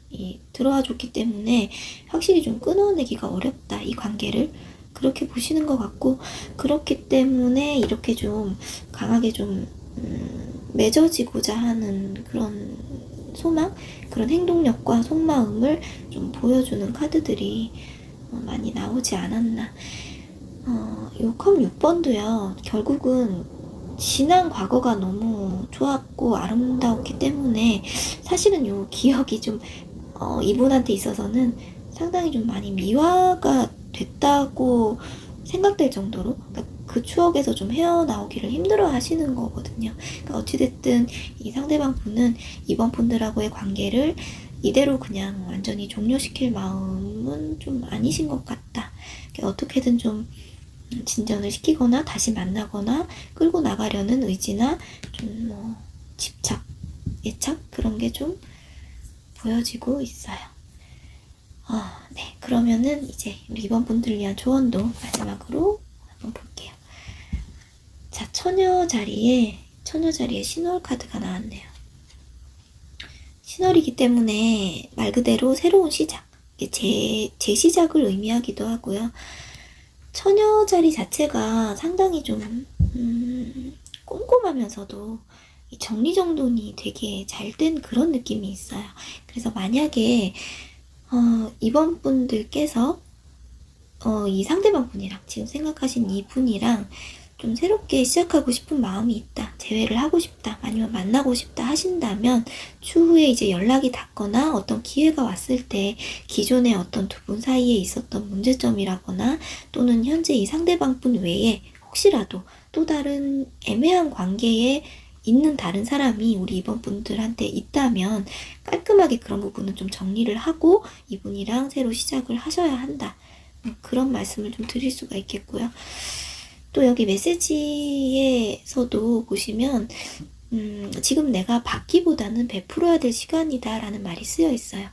들어와 줬기 때문에 확실히 좀 끊어내기가 어렵다, 이 관계를. 그렇게 보시는 것 같고, 그렇기 때문에 이렇게 좀 강하게 좀 맺어지고자 하는 그런 소망, 그런 행동력과 속마음을 좀 보여주는 카드들이 많이 나오지 않았나. 요 컵 6번도요, 결국은 지난 과거가 너무 좋았고 아름다웠기 때문에 사실은 요 기억이 좀 이분한테 있어서는 상당히 좀 많이 미화가 됐다고 생각될 정도로, 그러니까 그 추억에서 좀 헤어나오기를 힘들어 하시는 거거든요. 그러니까 어찌됐든 이 상대방 분은 이번 분들하고의 관계를 이대로 그냥 완전히 종료시킬 마음은 좀 아니신 것 같다. 그러니까 어떻게든 좀 진전을 시키거나 다시 만나거나 끌고 나가려는 의지나 좀 집착, 애착, 그런 게 좀 보여지고 있어요. 네, 그러면은 이제 우리 이번 분들을 위한 조언도 마지막으로 한번 볼게요. 자, 처녀 자리에 신월 카드가 나왔네요. 신월이기 때문에 말 그대로 새로운 시작, 재시작을 의미하기도 하고요. 처녀 자리 자체가 상당히 좀 꼼꼼하면서도 이 정리정돈이 되게 잘 된 그런 느낌이 있어요. 그래서 만약에 이번 분들께서 이 상대방 분이랑 지금 생각하신 이 분이랑 좀 새롭게 시작하고 싶은 마음이 있다, 재회를 하고 싶다, 아니면 만나고 싶다 하신다면 추후에 이제 연락이 닿거나 어떤 기회가 왔을 때 기존의 어떤 두 분 사이에 있었던 문제점이라거나 또는 현재 이 상대방 분 외에 혹시라도 또 다른 애매한 관계에 있는 다른 사람이 우리 이번 분들한테 있다면 깔끔하게 그런 부분은 좀 정리를 하고 이분이랑 새로 시작을 하셔야 한다. 그런 말씀을 좀 드릴 수가 있겠고요. 또 여기 메시지에서도 보시면 지금 내가 받기보다는 베풀어야 될 시간이다 라는 말이 쓰여 있어요.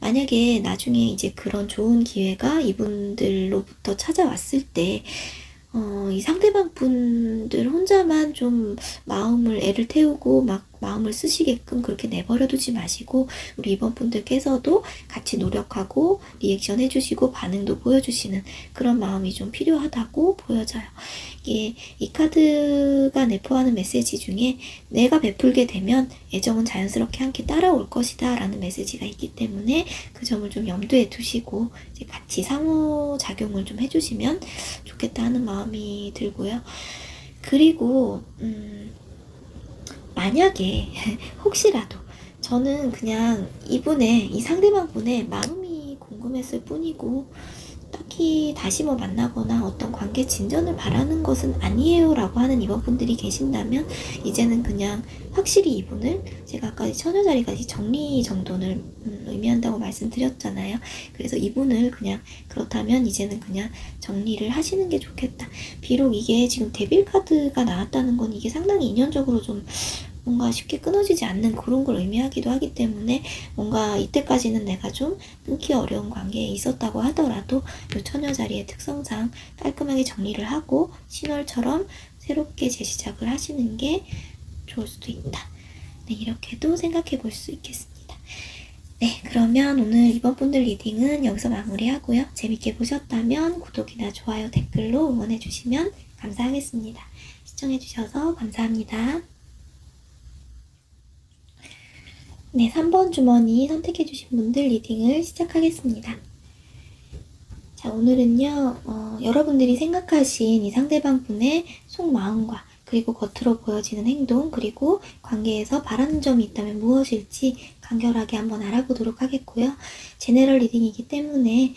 만약에 나중에 이제 그런 좋은 기회가 이분들로부터 찾아왔을 때 이 상대방 분들 혼자만 좀 애를 태우고 막 마음을 쓰시게끔 그렇게 내버려두지 마시고 우리 이번 분들께서도 같이 노력하고 리액션 해주시고 반응도 보여주시는 그런 마음이 좀 필요하다고 보여져요. 이 카드가 내포하는 메시지 중에 내가 베풀게 되면 애정은 자연스럽게 함께 따라올 것이다 라는 메시지가 있기 때문에 그 점을 좀 염두에 두시고 이제 같이 상호작용을 좀 해주시면 좋겠다 하는 마음이 들고요. 그리고 만약에 혹시라도 저는 그냥 이 상대방 분의 마음이 궁금했을 뿐이고 딱히 다시 만나거나 어떤 관계 진전을 바라는 것은 아니에요 라고 하는 이번 분들이 계신다면 이제는 그냥 확실히 이분을 제가 아까 처녀자리까지 정리정돈을 의미한다고 말씀드렸잖아요. 그래서 이분을 그냥 그렇다면 이제는 그냥 정리를 하시는 게 좋겠다. 비록 이게 지금 데빌 카드가 나왔다는 건 이게 상당히 인연적으로 좀 뭔가 쉽게 끊어지지 않는 그런 걸 의미하기도 하기 때문에 뭔가 이때까지는 내가 좀 끊기 어려운 관계에 있었다고 하더라도 이 처녀자리의 특성상 깔끔하게 정리를 하고 신월처럼 새롭게 재시작을 하시는 게 좋을 수도 있다. 네, 이렇게도 생각해 볼 수 있겠습니다. 네, 그러면 오늘 이번 분들 리딩은 여기서 마무리하고요. 재밌게 보셨다면 구독이나 좋아요, 댓글로 응원해 주시면 감사하겠습니다. 시청해 주셔서 감사합니다. 네, 3번 주머니 선택해주신 분들 리딩을 시작하겠습니다. 자, 오늘은요, 여러분들이 생각하신 이 상대방 분의 속마음과 그리고 겉으로 보여지는 행동, 그리고 관계에서 바라는 점이 있다면 무엇일지 간결하게 한번 알아보도록 하겠고요. 제너럴 리딩이기 때문에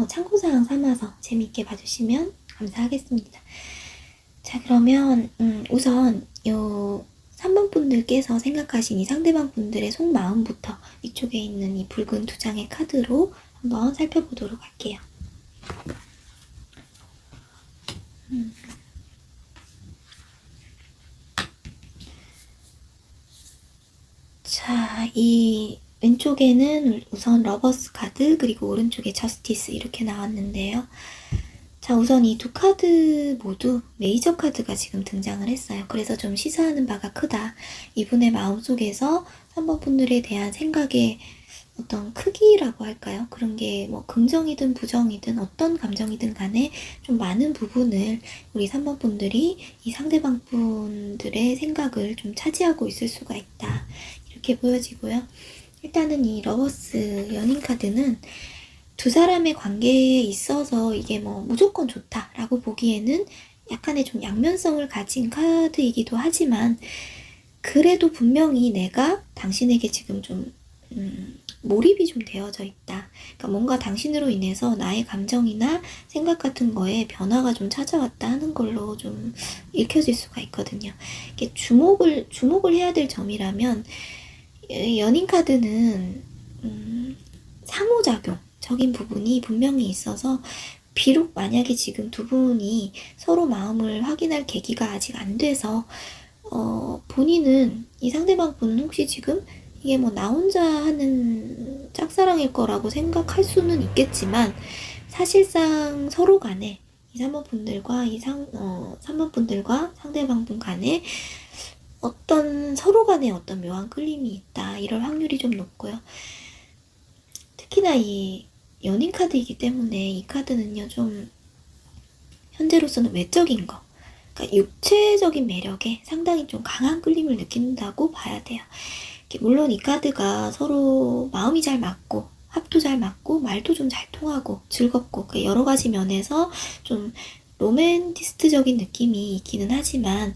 참고사항 삼아서 재미있게 봐주시면 감사하겠습니다. 자, 그러면 우선 3번 분들께서 생각하신 이 상대방 분들의 속마음부터 이쪽에 있는 이 붉은 두 장의 카드로 한번 살펴보도록 할게요. 자, 이 왼쪽에는 우선 러버스 카드, 그리고 오른쪽에 저스티스 이렇게 나왔는데요. 자, 우선 이 두 카드 모두 메이저 카드가 지금 등장을 했어요. 그래서 좀 시사하는 바가 크다. 이분의 마음속에서 3번 분들에 대한 생각의 어떤 크기라고 할까요? 그런 게 뭐 긍정이든 부정이든 어떤 감정이든 간에 좀 많은 부분을 우리 3번 분들이 이 상대방 분들의 생각을 좀 차지하고 있을 수가 있다. 이렇게 보여지고요. 일단은 이 러버스 연인 카드는 두 사람의 관계에 있어서 이게 뭐 무조건 좋다라고 보기에는 약간의 좀 양면성을 가진 카드이기도 하지만 그래도 분명히 내가 당신에게 지금 좀 몰입이 좀 되어져 있다. 그러니까 뭔가 당신으로 인해서 나의 감정이나 생각 같은 거에 변화가 좀 찾아왔다 하는 걸로 좀 읽혀질 수가 있거든요. 이게 주목을 해야 될 점이라면 연인 카드는 상호작용적인 부분이 분명히 있어서 비록 만약에 지금 두 분이 서로 마음을 확인할 계기가 아직 안 돼서 본인은 이 상대방 분은 혹시 지금 이게 뭐 나 혼자 하는 짝사랑일 거라고 생각할 수는 있겠지만 사실상 서로 간에 이 3번 분들과 3번 분들과 상대방 분 간에 서로 간에 어떤 묘한 끌림이 있다. 이럴 확률이 좀 높고요. 특히나 이 연인 카드이기 때문에 이 카드는요, 좀 현재로서는 외적인 거. 그러니까 그러니까 육체적인 매력에 상당히 좀 강한 끌림을 느낀다고 봐야 돼요. 물론 이 카드가 서로 마음이 잘 맞고 합도 잘 맞고 말도 좀 잘 통하고 즐겁고 여러 가지 면에서 좀 로맨티스트적인 느낌이 있기는 하지만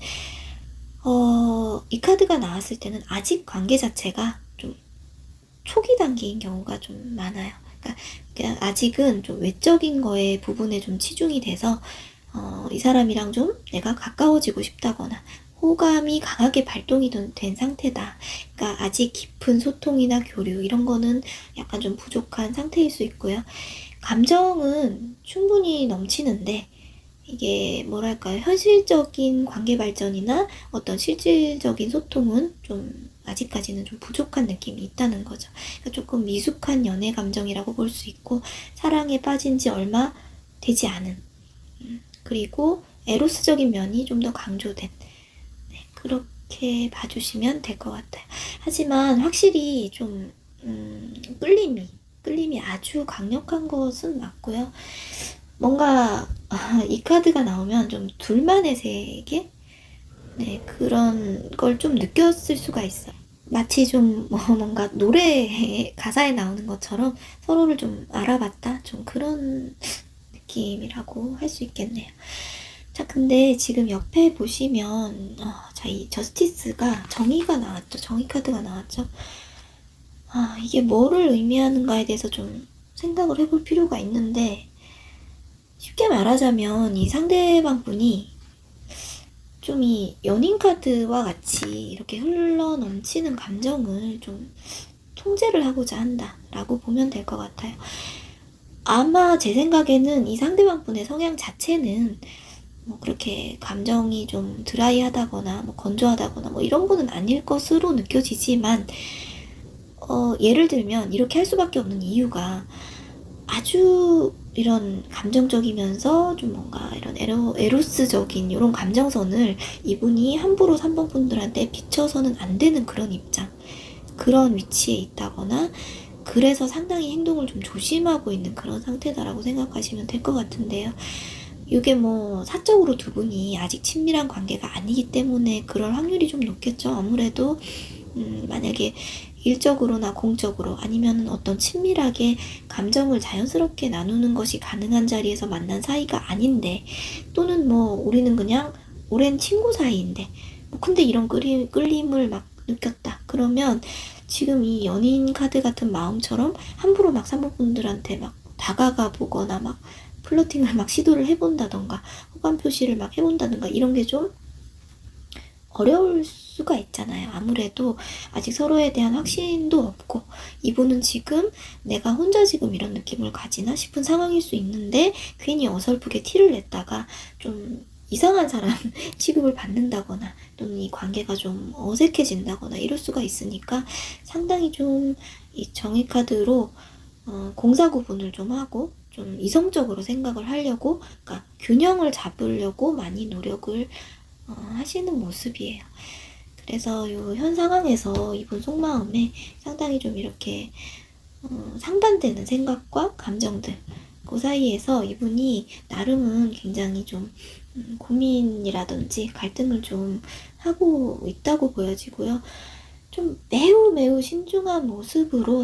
이 카드가 나왔을 때는 아직 관계 자체가 좀 초기 단계인 경우가 좀 많아요. 그러니까 아직은 좀 외적인 거에 부분에 좀 치중이 돼서 이 사람이랑 좀 내가 가까워지고 싶다거나 호감이 강하게 발동이 된 상태다. 그러니까 아직 깊은 소통이나 교류 이런 거는 약간 좀 부족한 상태일 수 있고요. 감정은 충분히 넘치는데 이게 뭐랄까요, 현실적인 관계 발전이나 어떤 실질적인 소통은 좀 아직까지는 좀 부족한 느낌이 있다는 거죠. 그러니까 조금 미숙한 연애 감정이라고 볼 수 있고 사랑에 빠진 지 얼마 되지 않은 그리고 에로스적인 면이 좀 더 강조된 그렇게 봐주시면 될 것 같아요. 하지만 확실히 좀 끌림이 아주 강력한 것은 맞고요. 뭔가 이 카드가 나오면 좀 둘만의 세계? 네, 그런 걸 좀 느꼈을 수가 있어요. 마치 좀 뭔가 노래 가사에 나오는 것처럼 서로를 좀 알아봤다? 좀 그런 느낌이라고 할 수 있겠네요. 자, 근데 지금 옆에 보시면 자, 이 저스티스가 정의가 나왔죠. 정의 카드가 나왔죠. 이게 뭐를 의미하는가에 대해서 좀 생각을 해볼 필요가 있는데 쉽게 말하자면 이 상대방 분이 좀 이 연인 카드와 같이 이렇게 흘러 넘치는 감정을 좀 통제를 하고자 한다라고 보면 될 것 같아요. 아마 제 생각에는 이 상대방 분의 성향 자체는 뭐 그렇게 감정이 좀 드라이하다거나 뭐 건조하다거나 뭐 이런 거는 아닐 것으로 느껴지지만 예를 들면 이렇게 할 수밖에 없는 이유가 아주 이런 감정적이면서 좀 뭔가 이런 에로스적인 이런 감정선을 이분이 함부로 3번 분들한테 비춰서는 안 되는 그런 입장, 그런 위치에 있다거나 그래서 상당히 행동을 좀 조심하고 있는 그런 상태다라고 생각하시면 될 것 같은데요. 이게 뭐 사적으로 두 분이 아직 친밀한 관계가 아니기 때문에 그럴 확률이 좀 높겠죠. 아무래도 만약에 일적으로나 공적으로 아니면 어떤 친밀하게 감정을 자연스럽게 나누는 것이 가능한 자리에서 만난 사이가 아닌데 또는 뭐 우리는 그냥 오랜 친구 사이인데 근데 이런 끌림을 막 느꼈다. 그러면 지금 이 연인 카드 같은 마음처럼 함부로 막 산모분들한테 막 다가가 보거나 막 플러팅을 막 시도를 해본다던가 호감 표시를 막 해본다던가 이런 게 좀 어려울 수가 있잖아요. 아무래도 아직 서로에 대한 확신도 없고 이분은 지금 내가 혼자 지금 이런 느낌을 가지나 싶은 상황일 수 있는데 괜히 어설프게 티를 냈다가 좀 이상한 사람 취급을 받는다거나 또는 이 관계가 좀 어색해진다거나 이럴 수가 있으니까 상당히 좀 이 정의 카드로 공사 구분을 좀 하고 좀 이성적으로 생각을 하려고 그러니까 균형을 잡으려고 많이 노력을 하시는 모습이에요. 그래서 현 상황에서 이분 속마음에 상당히 좀 이렇게 상반되는 생각과 감정들 그 사이에서 이분이 나름은 굉장히 좀 고민이라든지 갈등을 좀 하고 있다고 보여지고요. 좀 매우 신중한 모습으로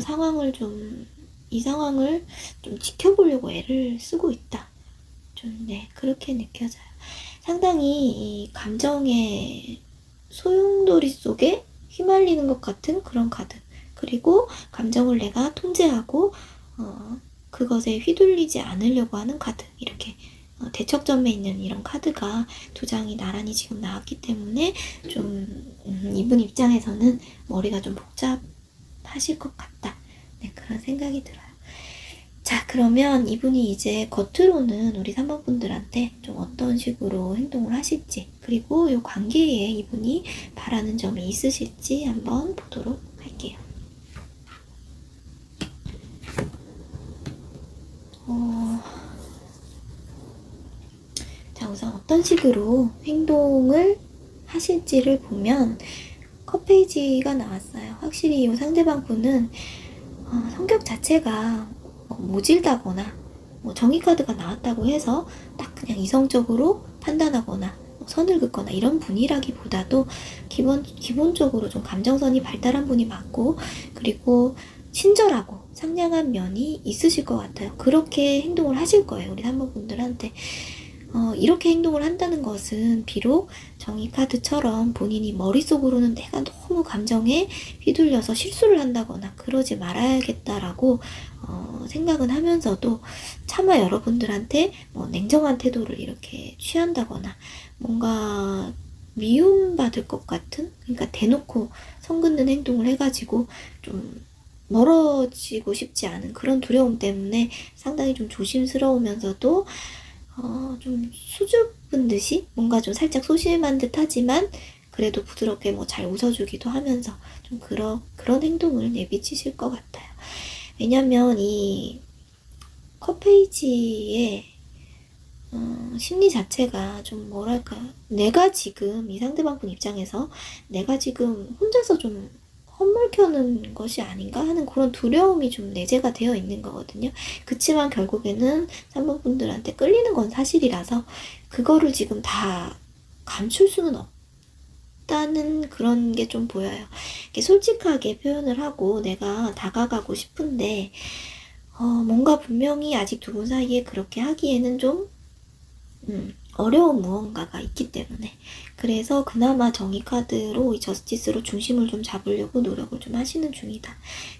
이 상황을 좀 지켜보려고 애를 쓰고 있다. 좀 그렇게 느껴져요. 상당히 이 감정의 소용돌이 속에 휘말리는 것 같은 그런 카드. 그리고 감정을 내가 통제하고 그것에 휘둘리지 않으려고 하는 카드. 이렇게 대척점에 있는 이런 카드가 두 장이 나란히 지금 나왔기 때문에 좀 이분 입장에서는 머리가 좀 복잡하실 것 같다. 그런 생각이 들어요. 자, 그러면 이분이 이제 겉으로는 우리 3번 분들한테 좀 어떤 식으로 행동을 하실지 그리고 이 관계에 이분이 바라는 점이 있으실지 한번 보도록 할게요. 자, 우선 어떤 식으로 행동을 하실지를 보면 컵 페이지가 나왔어요. 확실히 이 상대방 분은 성격 자체가 모질다거나 정의 카드가 나왔다고 해서 딱 그냥 이성적으로 판단하거나 선을 긋거나 이런 분이라기보다도 기본적으로 좀 감정선이 발달한 분이 맞고, 그리고 친절하고 상냥한 면이 있으실 것 같아요. 그렇게 행동을 하실 거예요, 우리 3번 분들한테. 이렇게 행동을 한다는 것은 비록 정의카드처럼 본인이 머릿속으로는 내가 너무 감정에 휘둘려서 실수를 한다거나 그러지 말아야겠다라고 생각은 하면서도 차마 여러분들한테 뭐 냉정한 태도를 이렇게 취한다거나 뭔가 미움받을 것 같은, 그러니까 대놓고 선 긋는 행동을 해가지고 좀 멀어지고 싶지 않은 그런 두려움 때문에 상당히 좀 조심스러우면서도 좀 수줍은 듯이 뭔가 좀 살짝 소심한 듯 하지만 그래도 부드럽게 뭐 잘 웃어주기도 하면서 좀 그런 행동을 내비치실 것 같아요. 왜냐면 이 컵페이지의 심리 자체가 좀 뭐랄까, 내가 지금 이 상대방 분 입장에서 내가 지금 혼자서 좀 헛물켜는 것이 아닌가 하는 그런 두려움이 좀 내재가 되어 있는 거거든요. 그치만 결국에는 3번 분들한테 끌리는 건 사실이라서 그거를 지금 다 감출 수는 없다는 그런 게 좀 보여요. 이렇게 솔직하게 표현을 하고 내가 다가가고 싶은데 뭔가 분명히 아직 두 분 사이에 그렇게 하기에는 좀 어려운 무언가가 있기 때문에, 그래서 그나마 정의 카드로 이 저스티스로 중심을 좀 잡으려고 노력을 좀 하시는 중이다.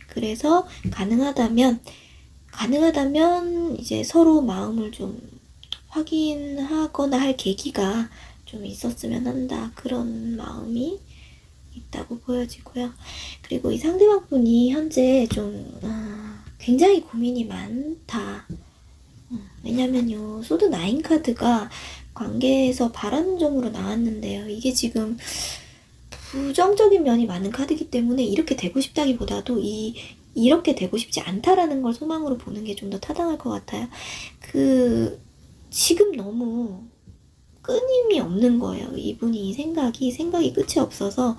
그래서 가능하다면 이제 서로 마음을 좀 확인하거나 할 계기가 좀 있었으면 한다, 그런 마음이 있다고 보여지고요. 그리고 이 상대방 분이 현재 좀 굉장히 고민이 많다. 왜냐면요, 소드 9 카드가 관계에서 바라는 점으로 나왔는데요. 이게 지금 부정적인 면이 많은 카드이기 때문에 이렇게 되고 싶다기보다도 이렇게 되고 싶지 않다라는 걸 소망으로 보는 게 좀 더 타당할 것 같아요. 지금 너무 끊임이 없는 거예요. 이분이 생각이 끝이 없어서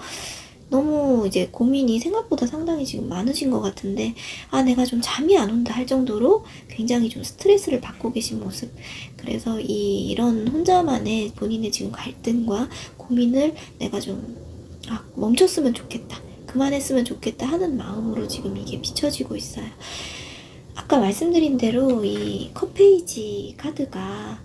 너무 이제 고민이 생각보다 상당히 지금 많으신 것 같은데, 내가 좀 잠이 안 온다 할 정도로 굉장히 좀 스트레스를 받고 계신 모습. 그래서 이런 혼자만의 본인의 지금 갈등과 고민을 내가 좀 멈췄으면 좋겠다, 그만했으면 좋겠다 하는 마음으로 지금 이게 비춰지고 있어요. 아까 말씀드린 대로 이 컵페이지 카드가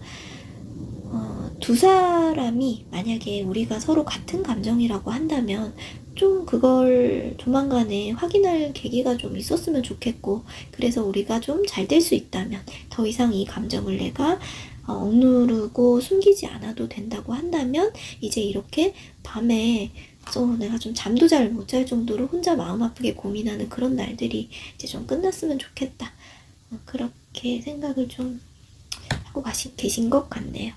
두 사람이 만약에 우리가 서로 같은 감정이라고 한다면 좀 그걸 조만간에 확인할 계기가 좀 있었으면 좋겠고, 그래서 우리가 좀 잘 될 수 있다면 더 이상 이 감정을 내가 억누르고 숨기지 않아도 된다고 한다면 이제 이렇게 밤에 내가 좀 잠도 잘 못 잘 정도로 혼자 마음 아프게 고민하는 그런 날들이 이제 좀 끝났으면 좋겠다, 그렇게 생각을 좀 하고 계신 것 같네요.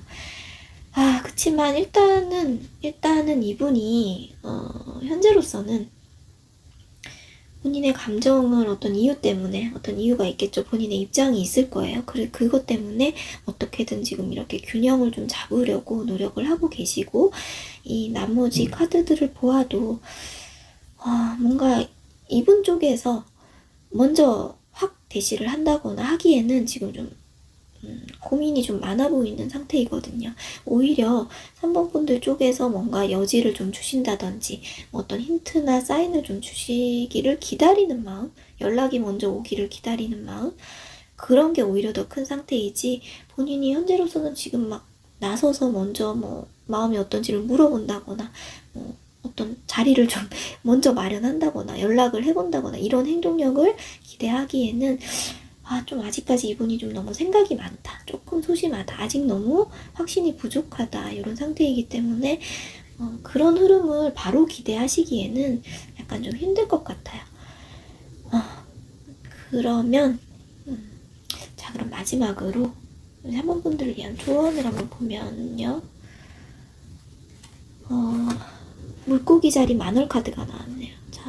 그치만 일단은 이분이 현재로서는 본인의 감정을 어떤 이유 때문에, 어떤 이유가 있겠죠. 본인의 입장이 있을 거예요. 그것 때문에 어떻게든 지금 이렇게 균형을 좀 잡으려고 노력을 하고 계시고, 이 나머지 카드들을 보아도 뭔가 이분 쪽에서 먼저 확 대시를 한다거나 하기에는 지금 좀 고민이 좀 많아 보이는 상태이거든요. 오히려 3번 분들 쪽에서 뭔가 여지를 좀 주신다든지 어떤 힌트나 사인을 좀 주시기를 기다리는 마음, 연락이 먼저 오기를 기다리는 마음, 그런 게 오히려 더 큰 상태이지, 본인이 현재로서는 지금 막 나서서 먼저 뭐 마음이 어떤지를 물어본다거나 어떤 자리를 좀 먼저 마련한다거나 연락을 해본다거나 이런 행동력을 기대하기에는 좀 아직까지 이분이 좀 너무 생각이 많다, 조금 소심하다, 아직 너무 확신이 부족하다, 이런 상태이기 때문에 그런 흐름을 바로 기대하시기에는 약간 좀 힘들 것 같아요. 그러면 자, 그럼 마지막으로 3번 분들을 위한 조언을 한번 보면요, 물고기 자리 만월 카드가 나왔네요. 자,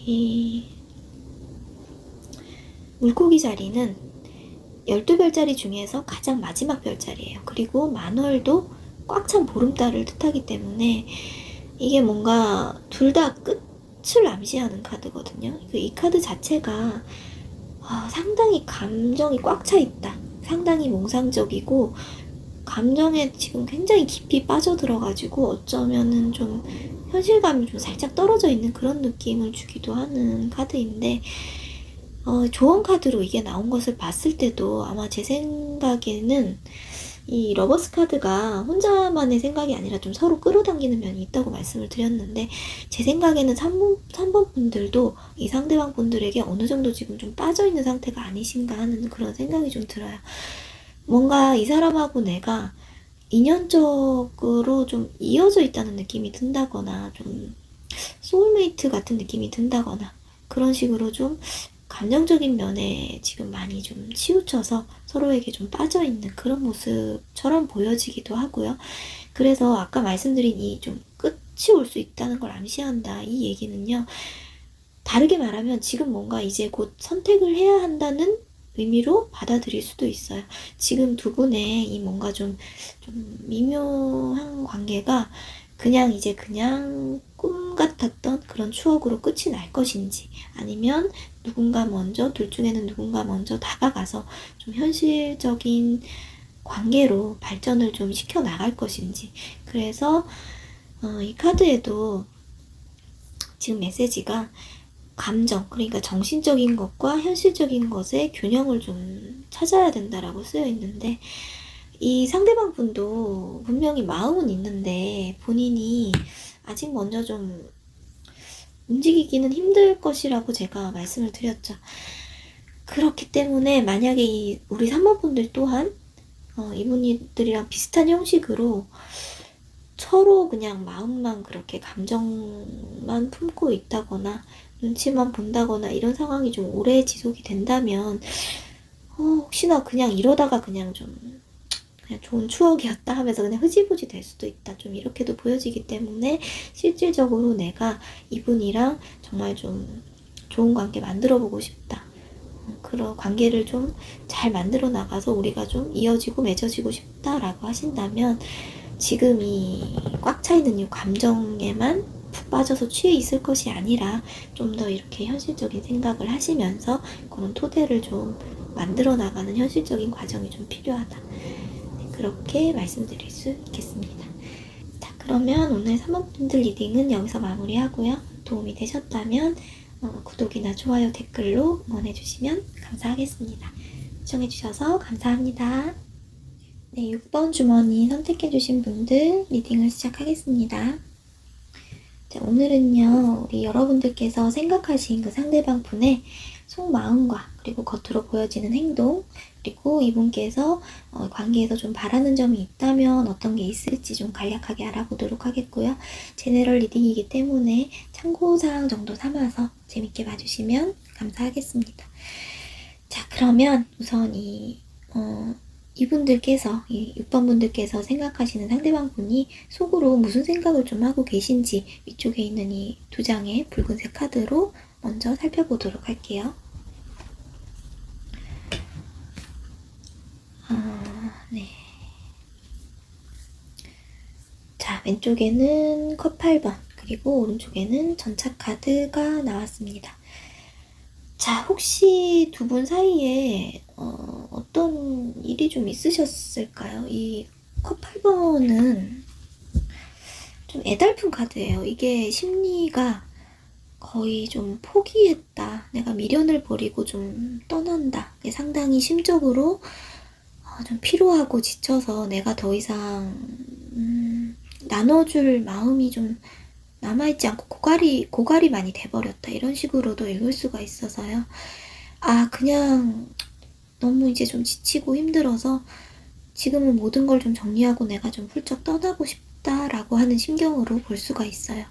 이 물고기 자리는 12별자리 중에서 가장 마지막 별자리예요. 그리고 만월도 꽉 찬 보름달을 뜻하기 때문에 이게 뭔가 둘 다 끝을 암시하는 카드거든요. 이 카드 자체가 상당히 감정이 꽉 차 있다, 상당히 몽상적이고 감정에 지금 굉장히 깊이 빠져들어가지고 어쩌면은 좀 현실감이 좀 살짝 떨어져 있는 그런 느낌을 주기도 하는 카드인데, 조언 카드로 이게 나온 것을 봤을 때도 아마 제 생각에는 이 러버스 카드가 혼자만의 생각이 아니라 좀 서로 끌어당기는 면이 있다고 말씀을 드렸는데, 제 생각에는 3번 분들도 이 상대방 분들에게 어느 정도 지금 좀 빠져있는 상태가 아니신가 하는 그런 생각이 좀 들어요. 뭔가 이 사람하고 내가 인연적으로 좀 이어져 있다는 느낌이 든다거나, 좀 소울메이트 같은 느낌이 든다거나, 그런 식으로 좀 감정적인 면에 지금 많이 좀 치우쳐서 서로에게 좀 빠져있는 그런 모습처럼 보여지기도 하고요. 그래서 아까 말씀드린 이 좀 끝이 올 수 있다는 걸 암시한다, 이 얘기는요, 다르게 말하면 지금 뭔가 이제 곧 선택을 해야 한다는 의미로 받아들일 수도 있어요. 지금 두 분의 이 뭔가 좀 미묘한 관계가 그냥 이제 그냥 꿈 같았던 그런 추억으로 끝이 날 것인지, 아니면 누군가 먼저, 둘 중에는 누군가 먼저 다가가서 좀 현실적인 관계로 발전을 좀 시켜 나갈 것인지. 그래서 이 카드에도 지금 메시지가 감정, 그러니까 정신적인 것과 현실적인 것의 균형을 좀 찾아야 된다라고 쓰여 있는데, 이 상대방 분도 분명히 마음은 있는데 본인이 아직 먼저 좀 움직이기는 힘들 것이라고 제가 말씀을 드렸죠. 그렇기 때문에 만약에 우리 3번 분들 또한 이분들이랑 비슷한 형식으로 서로 그냥 마음만 그렇게 감정만 품고 있다거나 눈치만 본다거나 이런 상황이 좀 오래 지속이 된다면, 혹시나 그냥 이러다가 그냥 좋은 추억이었다 하면서 그냥 흐지부지 될 수도 있다, 좀 이렇게도 보여지기 때문에 실질적으로 내가 이분이랑 정말 좀 좋은 관계 만들어 보고 싶다, 그런 관계를 좀 잘 만들어 나가서 우리가 좀 이어지고 맺어지고 싶다라고 하신다면, 지금 이 꽉 차있는 이 감정에만 푹 빠져서 취해 있을 것이 아니라 좀 더 이렇게 현실적인 생각을 하시면서 그런 토대를 좀 만들어 나가는 현실적인 과정이 좀 필요하다, 그렇게 말씀드릴 수 있겠습니다. 자, 그러면 오늘 3번분들 리딩은 여기서 마무리하고요. 도움이 되셨다면 구독이나 좋아요, 댓글로 응원해주시면 감사하겠습니다. 시청해주셔서 감사합니다. 네, 6번 주머니 선택해주신 분들 리딩을 시작하겠습니다. 자, 오늘은요, 우리 여러분들께서 생각하신 그 상대방 분의 속마음과, 그리고 겉으로 보여지는 행동, 그리고 이분께서 관계에서 좀 바라는 점이 있다면 어떤 게 있을지 좀 간략하게 알아보도록 하겠고요. 제네럴 리딩이기 때문에 참고사항 정도 삼아서 재밌게 봐주시면 감사하겠습니다. 자, 그러면 우선 이분들께서, 이 6번 분들께서 생각하시는 상대방 분이 속으로 무슨 생각을 좀 하고 계신지 위쪽에 있는 이 두 장의 붉은색 카드로 먼저 살펴보도록 할게요. 네. 자, 왼쪽에는 컵 8번, 그리고 오른쪽에는 전차 카드가 나왔습니다. 자, 혹시 두 분 사이에 어떤 일이 좀 있으셨을까요? 이 컵 8번은 좀 애달픈 카드예요. 이게 심리가 거의 좀 포기했다, 내가 미련을 버리고 좀 떠난다, 상당히 심적으로 좀 피로하고 지쳐서 내가 더 이상 나눠줄 마음이 좀 남아있지 않고 고갈이 많이 돼버렸다, 이런 식으로도 읽을 수가 있어서요. 그냥 너무 이제 좀 지치고 힘들어서 지금은 모든 걸 좀 정리하고 내가 좀 훌쩍 떠나고 싶다라고 하는 심경으로 볼 수가 있어요.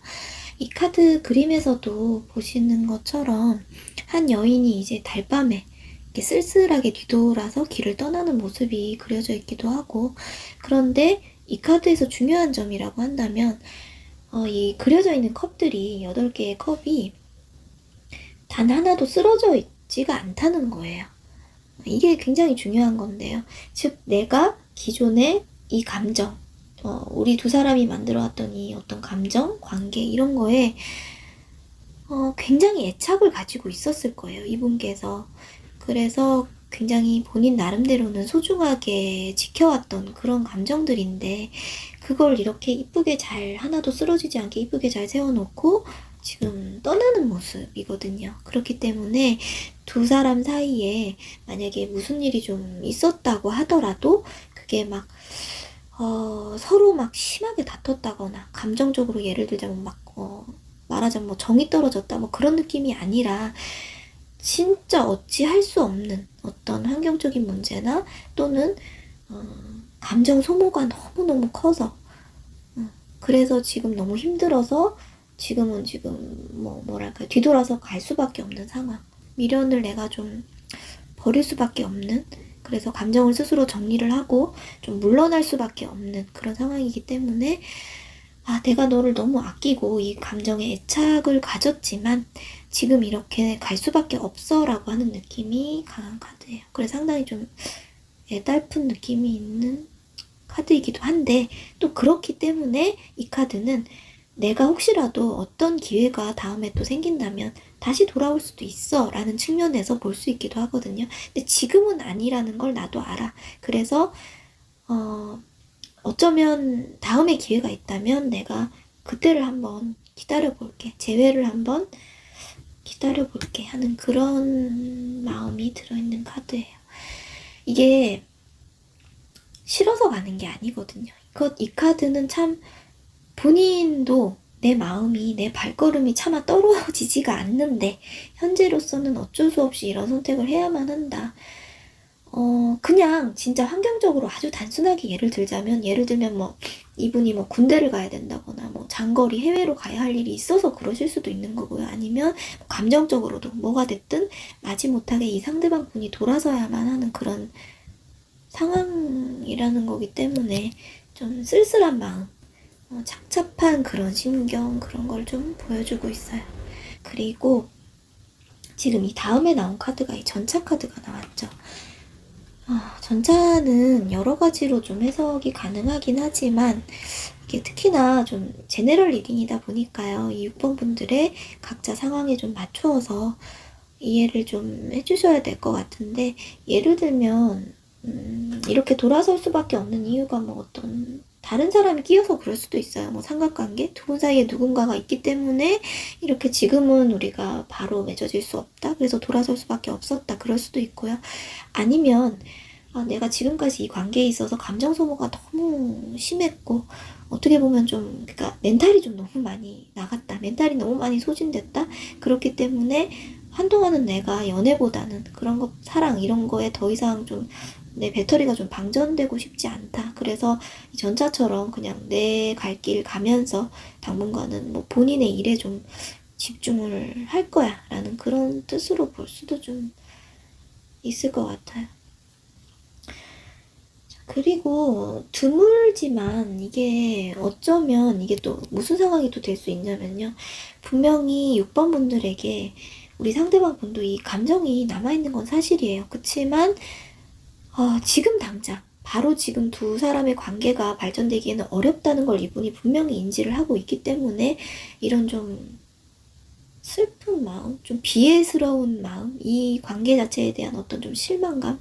이 카드 그림에서도 보시는 것처럼 한 여인이 이제 달밤에 이렇게 쓸쓸하게 뒤돌아서 길을 떠나는 모습이 그려져 있기도 하고, 그런데 이 카드에서 중요한 점이라고 한다면 이 그려져 있는 컵들이 8개의 컵이 단 하나도 쓰러져 있지가 않다는 거예요. 이게 굉장히 중요한 건데요. 즉, 내가 기존에 이 감정, 우리 두 사람이 만들어왔던 이 어떤 감정, 관계, 이런 거에 굉장히 애착을 가지고 있었을 거예요, 이분께서. 그래서 굉장히 본인 나름대로는 소중하게 지켜왔던 그런 감정들인데 그걸 이렇게 이쁘게 잘 하나도 쓰러지지 않게 이쁘게 잘 세워놓고 지금 떠나는 모습이거든요. 그렇기 때문에 두 사람 사이에 만약에 무슨 일이 좀 있었다고 하더라도 그게 막 서로 막 심하게 다퉜다거나 감정적으로 예를 들자면 막 말하자면 뭐 정이 떨어졌다 뭐 그런 느낌이 아니라 진짜 어찌할 수 없는 어떤 환경적인 문제나 또는 감정 소모가 너무너무 커서 그래서 지금 너무 힘들어서 지금은 뭐랄까 뒤돌아서 갈 수밖에 없는 상황. 미련을 내가 좀 버릴 수밖에 없는 그래서 감정을 스스로 정리를 하고 좀 물러날 수밖에 없는 그런 상황이기 때문에 내가 너를 너무 아끼고 이 감정에 애착을 가졌지만 지금 이렇게 갈 수밖에 없어 라고 하는 느낌이 강한 카드예요. 그래서 상당히 좀 애달픈 느낌이 있는 카드이기도 한데 또 그렇기 때문에 이 카드는 내가 혹시라도 어떤 기회가 다음에 또 생긴다면 다시 돌아올 수도 있어 라는 측면에서 볼 수 있기도 하거든요. 근데 지금은 아니라는 걸 나도 알아. 그래서 어쩌면 다음에 기회가 있다면 내가 그때를 한번 기다려볼게. 재회를 한번 기다려볼게 하는 그런 마음이 들어있는 카드예요. 이게 싫어서 가는 게 아니거든요. 이 카드는 참 본인도 내 마음이 내 발걸음이 차마 떨어지지가 않는데 현재로서는 어쩔 수 없이 이런 선택을 해야만 한다. 그냥 진짜 환경적으로 아주 단순하게 예를 들면 뭐 이분이 뭐 군대를 가야 된다거나 뭐 장거리 해외로 가야 할 일이 있어서 그러실 수도 있는 거고요. 아니면 감정적으로도 뭐가 됐든 마지못하게 이 상대방 분이 돌아서야만 하는 그런 상황이라는 거기 때문에 좀 쓸쓸한 마음, 착잡한 그런 심경 그런 걸 좀 보여주고 있어요. 그리고 지금 이 다음에 나온 카드가 이 전차 카드가 나왔죠. 전차는 여러 가지로 좀 해석이 가능하긴 하지만 이게 특히나 좀 제네럴 리딩이다 보니까요. 이 6번 분들의 각자 상황에 좀 맞추어서 이해를 좀 해주셔야 될 것 같은데 예를 들면 이렇게 돌아설 수밖에 없는 이유가 뭐 어떤 다른 사람이 끼어서 그럴 수도 있어요. 뭐 삼각관계? 두 분 사이에 누군가가 있기 때문에 이렇게 지금은 우리가 바로 맺어질 수 없다. 그래서 돌아설 수밖에 없었다. 그럴 수도 있고요. 아니면 내가 지금까지 이 관계에 있어서 감정 소모가 너무 심했고 어떻게 보면 좀 그러니까 멘탈이 좀 너무 많이 나갔다. 멘탈이 너무 많이 소진됐다. 그렇기 때문에 한동안은 내가 연애보다는 그런 거 사랑 이런 거에 더 이상 좀 내 배터리가 좀 방전되고 싶지 않다. 그래서 이 전차처럼 그냥 내 갈 길 가면서 당분간은 뭐 본인의 일에 좀 집중을 할 거야 라는 그런 뜻으로 볼 수도 좀 있을 것 같아요. 그리고 드물지만 이게 어쩌면 이게 또 무슨 상황이 또 될 수 있냐면요. 분명히 6번 분들에게 우리 상대방 분도 이 감정이 남아있는 건 사실이에요. 그치만 지금 당장 바로 지금 두 사람의 관계가 발전되기에는 어렵다는 걸 이분이 분명히 인지를 하고 있기 때문에 이런 좀 슬픈 마음, 좀 비애스러운 마음, 이 관계 자체에 대한 어떤 좀 실망감,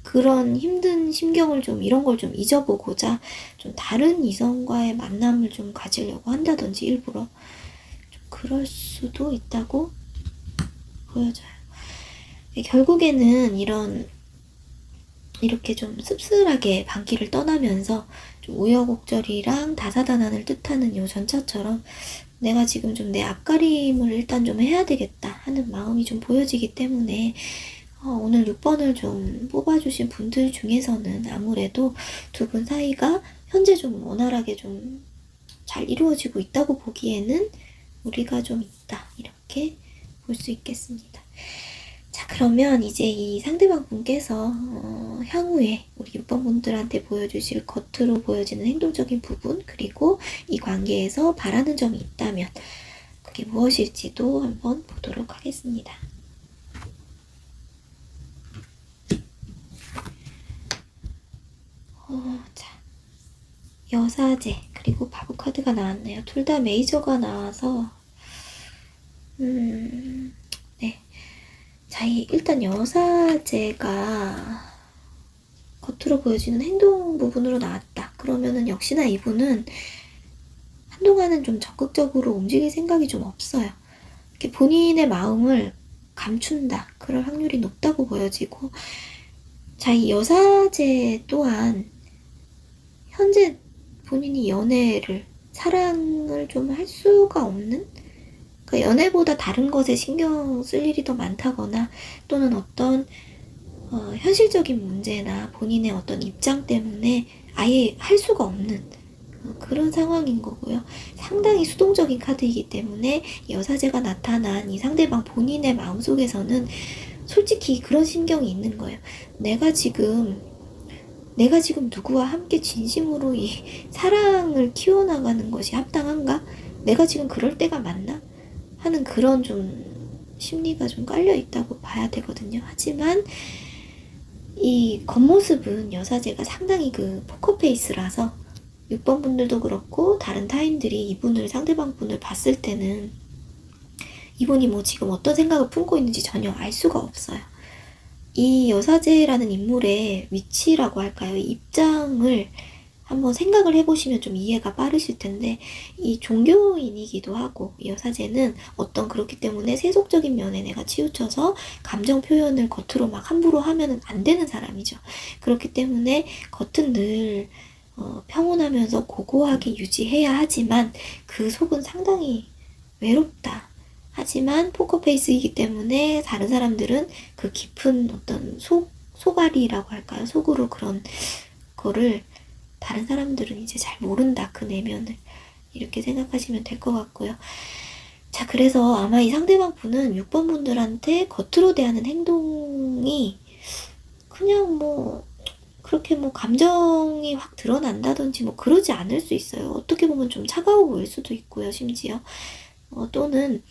그런 힘든 심경을 좀 이런 걸 좀 잊어보고자 좀 다른 이성과의 만남을 좀 가지려고 한다든지 일부러 좀 그럴 수도 있다고 보여져요. 결국에는 이렇게 좀 씁쓸하게 반기를 떠나면서 좀 우여곡절이랑 다사다난을 뜻하는 요 전차처럼 내가 지금 좀 내 앞가림을 일단 좀 해야 되겠다 하는 마음이 좀 보여지기 때문에 오늘 6번을 좀 뽑아주신 분들 중에서는 아무래도 두 분 사이가 현재 좀 원활하게 좀 잘 이루어지고 있다고 보기에는 우리가 좀 있다 이렇게 볼 수 있겠습니다. 자, 그러면 이제 이 상대방 분께서 향후에 우리 6번 분들한테 보여주실 겉으로 보여지는 행동적인 부분 그리고 이 관계에서 바라는 점이 있다면 그게 무엇일지도 한번 보도록 하겠습니다. 자, 여사제 그리고 바보 카드가 나왔네요. 둘 다 메이저가 나와서 네. 자, 일단 여사제가 겉으로 보여지는 행동 부분으로 나왔다. 그러면은 역시나 이분은 한동안은 좀 적극적으로 움직일 생각이 좀 없어요. 이렇게 본인의 마음을 감춘다. 그럴 확률이 높다고 보여지고, 자, 이 여사제 또한 현재 본인이 사랑을 좀 할 수가 없는? 그러니까 연애보다 다른 것에 신경 쓸 일이 더 많다거나 또는 어떤 현실적인 문제나 본인의 어떤 입장 때문에 아예 할 수가 없는 그런 상황인 거고요. 상당히 수동적인 카드이기 때문에 여사제가 나타난 이 상대방 본인의 마음속에서는 솔직히 그런 심경이 있는 거예요. 내가 지금 누구와 함께 진심으로 이 사랑을 키워나가는 것이 합당한가? 내가 지금 그럴 때가 맞나? 하는 그런 좀 심리가 좀 깔려 있다고 봐야 되거든요. 하지만 이 겉모습은 여사제가 상당히 그 포커페이스라서 6번 분들도 그렇고 다른 타인들이 이분을 상대방 분을 봤을 때는 이분이 뭐 지금 어떤 생각을 품고 있는지 전혀 알 수가 없어요. 이 여사제라는 인물의 위치라고 할까요? 입장을 한번 생각을 해보시면 좀 이해가 빠르실 텐데, 이 종교인이기도 하고 이 여사제는 어떤 그렇기 때문에 세속적인 면에 내가 치우쳐서 감정 표현을 겉으로 막 함부로 하면은 안 되는 사람이죠. 그렇기 때문에 겉은 늘 평온하면서 고고하게 유지해야 하지만 그 속은 상당히 외롭다. 하지만 포커페이스이기 때문에 다른 사람들은 그 깊은 어떤 속앓이라고 할까요? 속으로 그런 거를 다른 사람들은 이제 잘 모른다. 그 내면을. 이렇게 생각하시면 될 것 같고요. 자, 그래서 아마 이 상대방 분은 6번 분들한테 겉으로 대하는 행동이 그냥 뭐 그렇게 뭐 감정이 확 드러난다든지 뭐 그러지 않을 수 있어요. 어떻게 보면 좀 차가워 보일 수도 있고요. 심지어 또는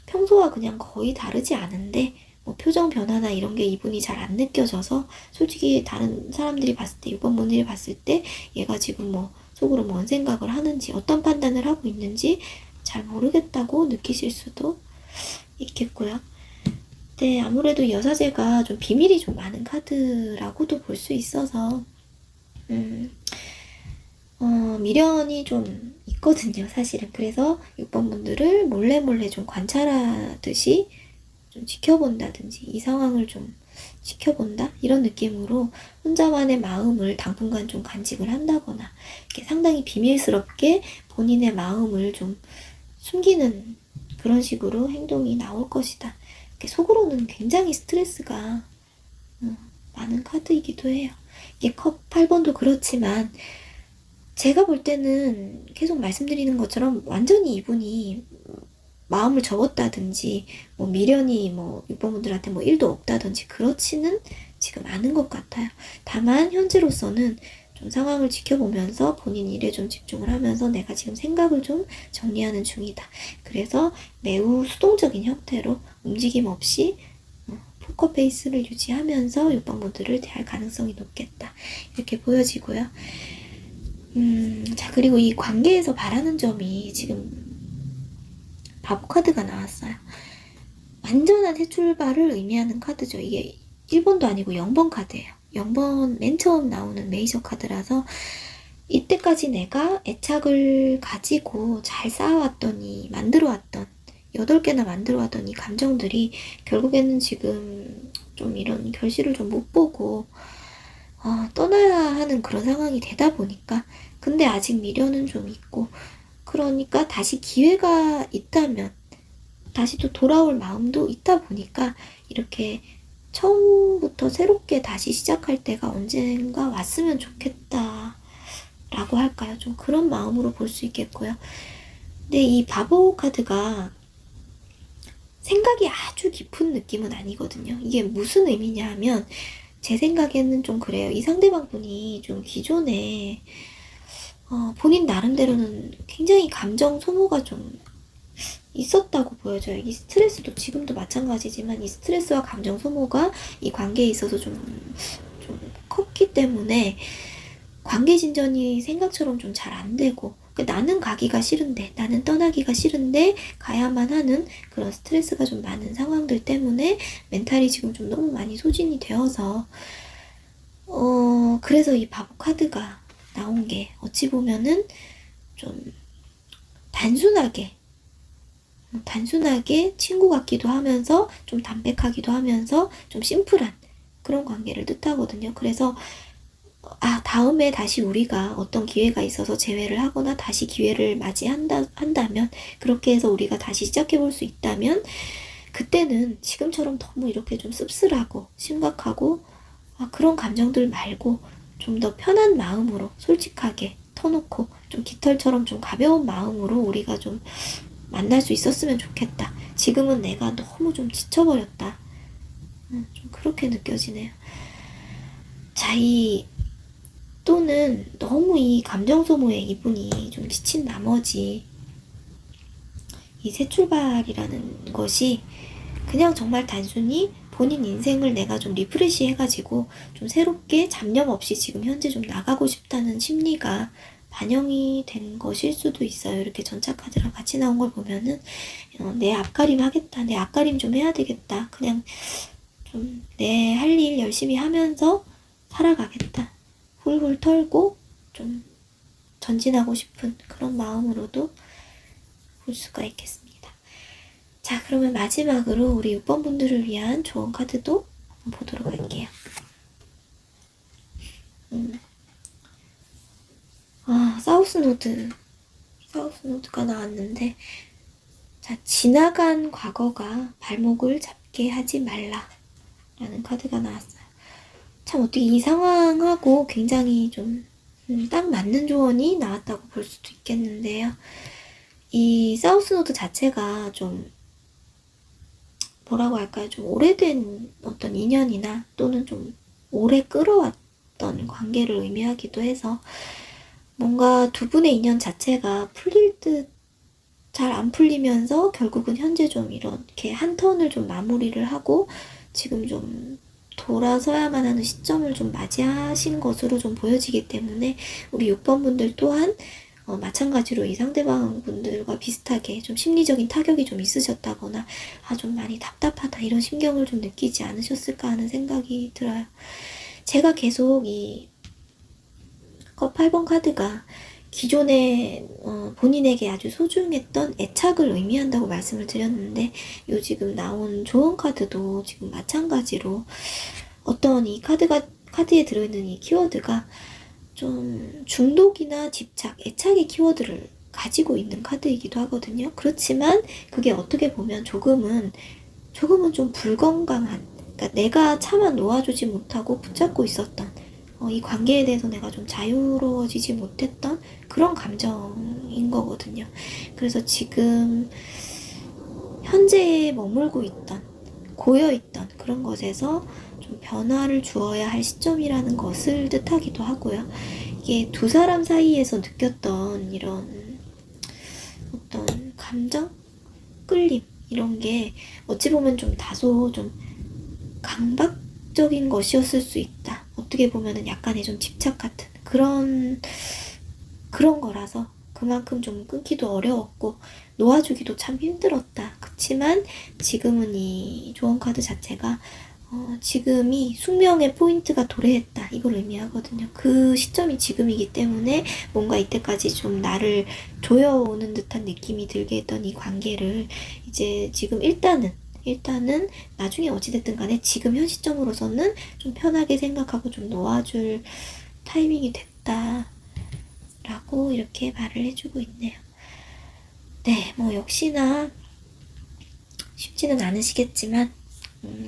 평소와 그냥 거의 다르지 않은데 뭐 표정 변화나 이런 게 이분이 잘 안 느껴져서 솔직히 다른 사람들이 봤을 때 6번 분들이 봤을 때 얘가 지금 뭐 속으로 뭔 생각을 하는지 어떤 판단을 하고 있는지 잘 모르겠다고 느끼실 수도 있겠고요. 네, 아무래도 여사제가 좀 비밀이 좀 많은 카드라고도 볼 수 있어서 미련이 좀 있거든요, 사실은. 그래서 6번 분들을 몰래 좀 관찰하듯이 좀 지켜본다든지 이 상황을 좀 지켜본다? 이런 느낌으로 혼자만의 마음을 당분간 좀 간직을 한다거나 이렇게 상당히 비밀스럽게 본인의 마음을 좀 숨기는 그런 식으로 행동이 나올 것이다. 이렇게 속으로는 굉장히 스트레스가 많은 카드이기도 해요. 이게 컵 8번도 그렇지만 제가 볼 때는 계속 말씀드리는 것처럼 완전히 이분이 마음을 접었다든지 뭐 미련이 뭐 6번 분들한테 뭐 1도 없다든지 그렇지는 지금 않은 것 같아요. 다만 현재로서는 좀 상황을 지켜보면서 본인 일에 좀 집중을 하면서 내가 지금 생각을 좀 정리하는 중이다. 그래서 매우 수동적인 형태로 움직임 없이 포커페이스를 유지하면서 6번 분들을 대할 가능성이 높겠다. 이렇게 보여지고요. 자, 그리고 이 관계에서 바라는 점이 지금 바보 카드가 나왔어요. 완전한 새 출발을 의미하는 카드죠. 이게 1번도 아니고 0번 카드예요. 0번 맨 처음 나오는 메이저 카드라서 이때까지 내가 애착을 가지고 잘 쌓아왔더니 만들어왔던 8개나 만들어왔던 이 감정들이 결국에는 지금 좀 이런 결실을 좀 못 보고 떠나야 하는 그런 상황이 되다 보니까 근데 아직 미련은 좀 있고 그러니까 다시 기회가 있다면 다시 또 돌아올 마음도 있다 보니까 이렇게 처음부터 새롭게 다시 시작할 때가 언젠가 왔으면 좋겠다 라고 할까요? 좀 그런 마음으로 볼 수 있겠고요. 근데 이 바보 카드가 생각이 아주 깊은 느낌은 아니거든요. 이게 무슨 의미냐 하면 제 생각에는 좀 그래요. 이 상대방 분이 좀 기존에 본인 나름대로는 굉장히 감정 소모가 좀 있었다고 보여져요. 이 스트레스도 지금도 마찬가지지만 이 스트레스와 감정 소모가 이 관계에 있어서 좀 컸기 때문에 관계 진전이 생각처럼 좀 잘 안 되고 나는 가기가 싫은데, 나는 떠나기가 싫은데 가야만 하는 그런 스트레스가 좀 많은 상황들 때문에 멘탈이 지금 좀 너무 많이 소진이 되어서 그래서 이 바보 카드가 나온 게 어찌 보면은 좀 단순하게 친구 같기도 하면서 좀 담백하기도 하면서 좀 심플한 그런 관계를 뜻하거든요. 그래서 다음에 다시 우리가 어떤 기회가 있어서 재회를 하거나 다시 기회를 한다면, 그렇게 해서 우리가 다시 시작해볼 수 있다면, 그때는 지금처럼 너무 이렇게 좀 씁쓸하고 심각하고 그런 감정들 말고 좀 더 편한 마음으로 솔직하게 터놓고 좀 깃털처럼 좀 가벼운 마음으로 우리가 좀 만날 수 있었으면 좋겠다. 지금은 내가 너무 좀 지쳐버렸다. 좀 그렇게 느껴지네요. 자, 또는 너무 이 감정 소모에 이분이 좀 지친 나머지 이 새 출발이라는 것이 그냥 정말 단순히 본인 인생을 내가 좀 리프레시 해가지고 좀 새롭게 잡념 없이 지금 현재 좀 나가고 싶다는 심리가 반영이 된 것일 수도 있어요. 이렇게 전차카드랑 같이 나온 걸 보면은 내 앞가림 하겠다, 내 앞가림 좀 해야 되겠다, 그냥 좀 내 할 일 열심히 하면서 살아가겠다, 훌훌 털고 좀 전진하고 싶은 그런 마음으로도 볼 수가 있겠습니다. 자, 그러면 마지막으로 우리 6번 분들을 위한 조언 카드도 한번 보도록 할게요. 사우스노드가 나왔는데, 자, 지나간 과거가 발목을 잡게 하지 말라 라는 카드가 나왔어요. 참 어떻게 이 상황하고 굉장히 좀 딱 맞는 조언이 나왔다고 볼 수도 있겠는데요. 이 사우스노드 자체가 좀 뭐라고 할까요? 좀 오래된 어떤 인연이나 또는 좀 오래 끌어왔던 관계를 의미하기도 해서 뭔가 두 분의 인연 자체가 풀릴 듯 잘 안 풀리면서 결국은 현재 좀 이렇게 한 턴을 좀 마무리를 하고 지금 좀 돌아서야만 하는 시점을 좀 맞이하신 것으로 좀 보여지기 때문에 우리 6번 분들 또한 마찬가지로 이 상대방 분들과 비슷하게 좀 심리적인 타격이 좀 있으셨다거나 좀 많이 답답하다 이런 심경을 좀 느끼지 않으셨을까 하는 생각이 들어요. 제가 계속 이 컵 8번 카드가 기존에 본인에게 아주 소중했던 애착을 의미한다고 말씀을 드렸는데 요 지금 나온 조언 카드도 지금 마찬가지로 어떤 이 카드에 들어있는 이 키워드가 좀 중독이나 집착, 애착의 키워드를 가지고 있는 카드이기도 하거든요. 그렇지만 그게 어떻게 보면 조금은 좀 불건강한, 그러니까 내가 차마 놓아주지 못하고 붙잡고 있었던 이 관계에 대해서 내가 좀 자유로워지지 못했던 그런 감정인 거거든요. 그래서 지금 현재에 머물고 있던, 고여있던 그런 것에서 좀 변화를 주어야 할 시점이라는 것을 뜻하기도 하고요. 이게 두 사람 사이에서 느꼈던 이런 어떤 감정? 끌림? 이런 게 어찌 보면 좀 다소 좀 강박적인 것이었을 수 있다. 어떻게 보면은 약간의 좀 집착 같은 그런 거라서 그만큼 좀 끊기도 어려웠고 놓아주기도 참 힘들었다. 그치만 지금은 이 조언 카드 자체가 지금이 숙명의 포인트가 도래했다. 이걸 의미하거든요. 그 시점이 지금이기 때문에 뭔가 이때까지 좀 나를 조여오는 듯한 느낌이 들게 했던 이 관계를 이제 지금 일단은 나중에 어찌됐든 간에 지금 현 시점으로서는 좀 편하게 생각하고 좀 놓아줄 타이밍이 됐다 라고 이렇게 말을 해주고 있네요. 네, 뭐 역시나 쉽지는 않으시겠지만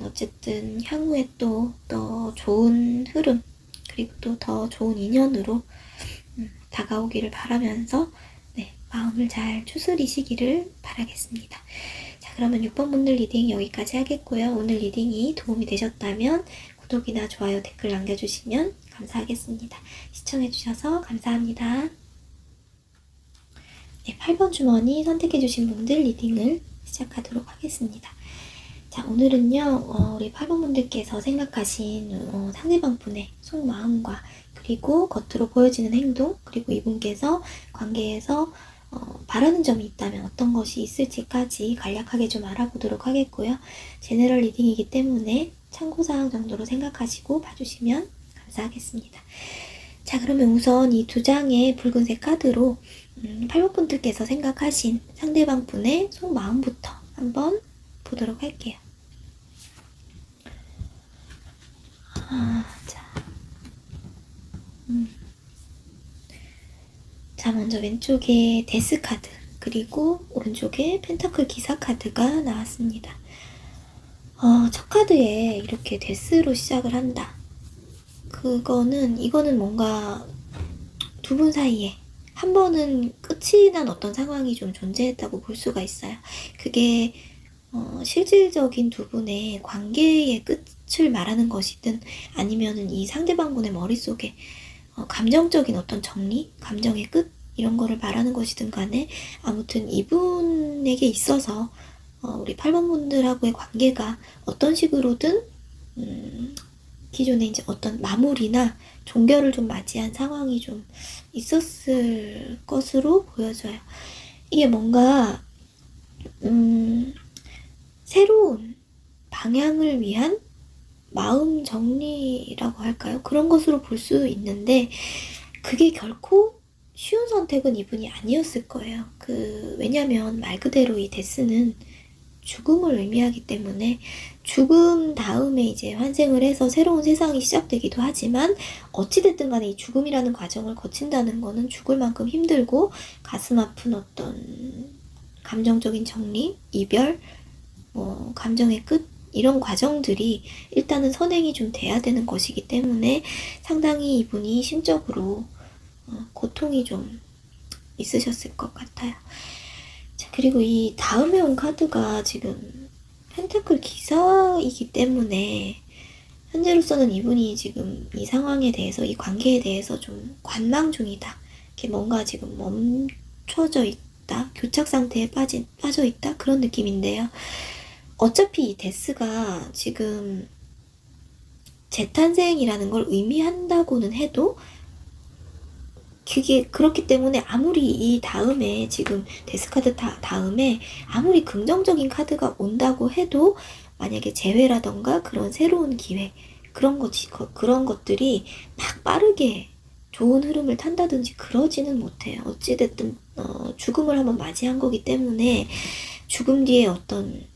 어쨌든 향후에 또 더 좋은 흐름 그리고 또 더 좋은 인연으로 다가오기를 바라면서 네, 마음을 잘 추스리시기를 바라겠습니다. 자, 그러면 6번 분들 리딩 여기까지 하겠고요. 오늘 리딩이 도움이 되셨다면 구독이나 좋아요, 댓글 남겨주시면 감사하겠습니다. 시청해주셔서 감사합니다. 네, 8번 주머니 선택해주신 분들 리딩을 시작하도록 하겠습니다. 자, 오늘은요, 우리 8번 분들께서 생각하신 상대방 분의 속마음과 그리고 겉으로 보여지는 행동, 그리고 이분께서 관계에서 바라는 점이 있다면 어떤 것이 있을지까지 간략하게 좀 알아보도록 하겠고요. 제너럴 리딩이기 때문에 참고사항 정도로 생각하시고 봐주시면 감사하겠습니다. 자, 그러면 우선 이 두 장의 붉은색 카드로 8번분들께서 생각하신 상대방 분의 속마음부터 한번 보도록 할게요. 자, 먼저 왼쪽에 데스 카드, 그리고 오른쪽에 펜타클 기사 카드가 나왔습니다. 첫 카드에 이렇게 데스로 시작을 한다. 이거는 뭔가 두 분 사이에 한 번은 끝이 난 어떤 상황이 좀 존재했다고 볼 수가 있어요. 그게 실질적인 두 분의 관계의 끝을 말하는 것이든 아니면은 이 상대방분의 머릿속에 감정적인 어떤 정리, 감정의 끝 이런 거를 말하는 것이든 간에 아무튼 이분에게 있어서 우리 8번 분들하고의 관계가 어떤 식으로든 기존에 이제 어떤 마무리나 종결을 좀 맞이한 상황이 좀 있었을 것으로 보여져요. 이게 뭔가 새로운 방향을 위한 마음 정리라고 할까요? 그런 것으로 볼 수 있는데 그게 결코 쉬운 선택은 이분이 아니었을 거예요. 왜냐면 말 그대로 이 데스는 죽음을 의미하기 때문에 죽음 다음에 이제 환생을 해서 새로운 세상이 시작되기도 하지만 어찌됐든 간에 이 죽음이라는 과정을 거친다는 거는 죽을 만큼 힘들고 가슴 아픈 어떤 감정적인 정리, 이별, 감정의 끝 이런 과정들이 일단은 선행이 좀 돼야 되는 것이기 때문에 상당히 이분이 심적으로 고통이 좀 있으셨을 것 같아요. 자, 그리고 이 다음에 온 카드가 지금 펜타클 기사이기 때문에 현재로서는 이분이 지금 이 상황에 대해서, 이 관계에 대해서 좀 관망 중이다. 이렇게 뭔가 지금 멈춰져 있다. 교착 상태에 빠져 있다. 그런 느낌인데요. 어차피 이 데스가 지금 재탄생이라는 걸 의미한다고는 해도 그게 그렇기 때문에 아무리 이 다음에 지금 데스카드 다음에 아무리 긍정적인 카드가 온다고 해도 만약에 재회라던가 그런 새로운 기회 그런 것들이 막 빠르게 좋은 흐름을 탄다든지 그러지는 못해요. 어찌됐든 죽음을 한번 맞이한 거기 때문에 죽음 뒤에 어떤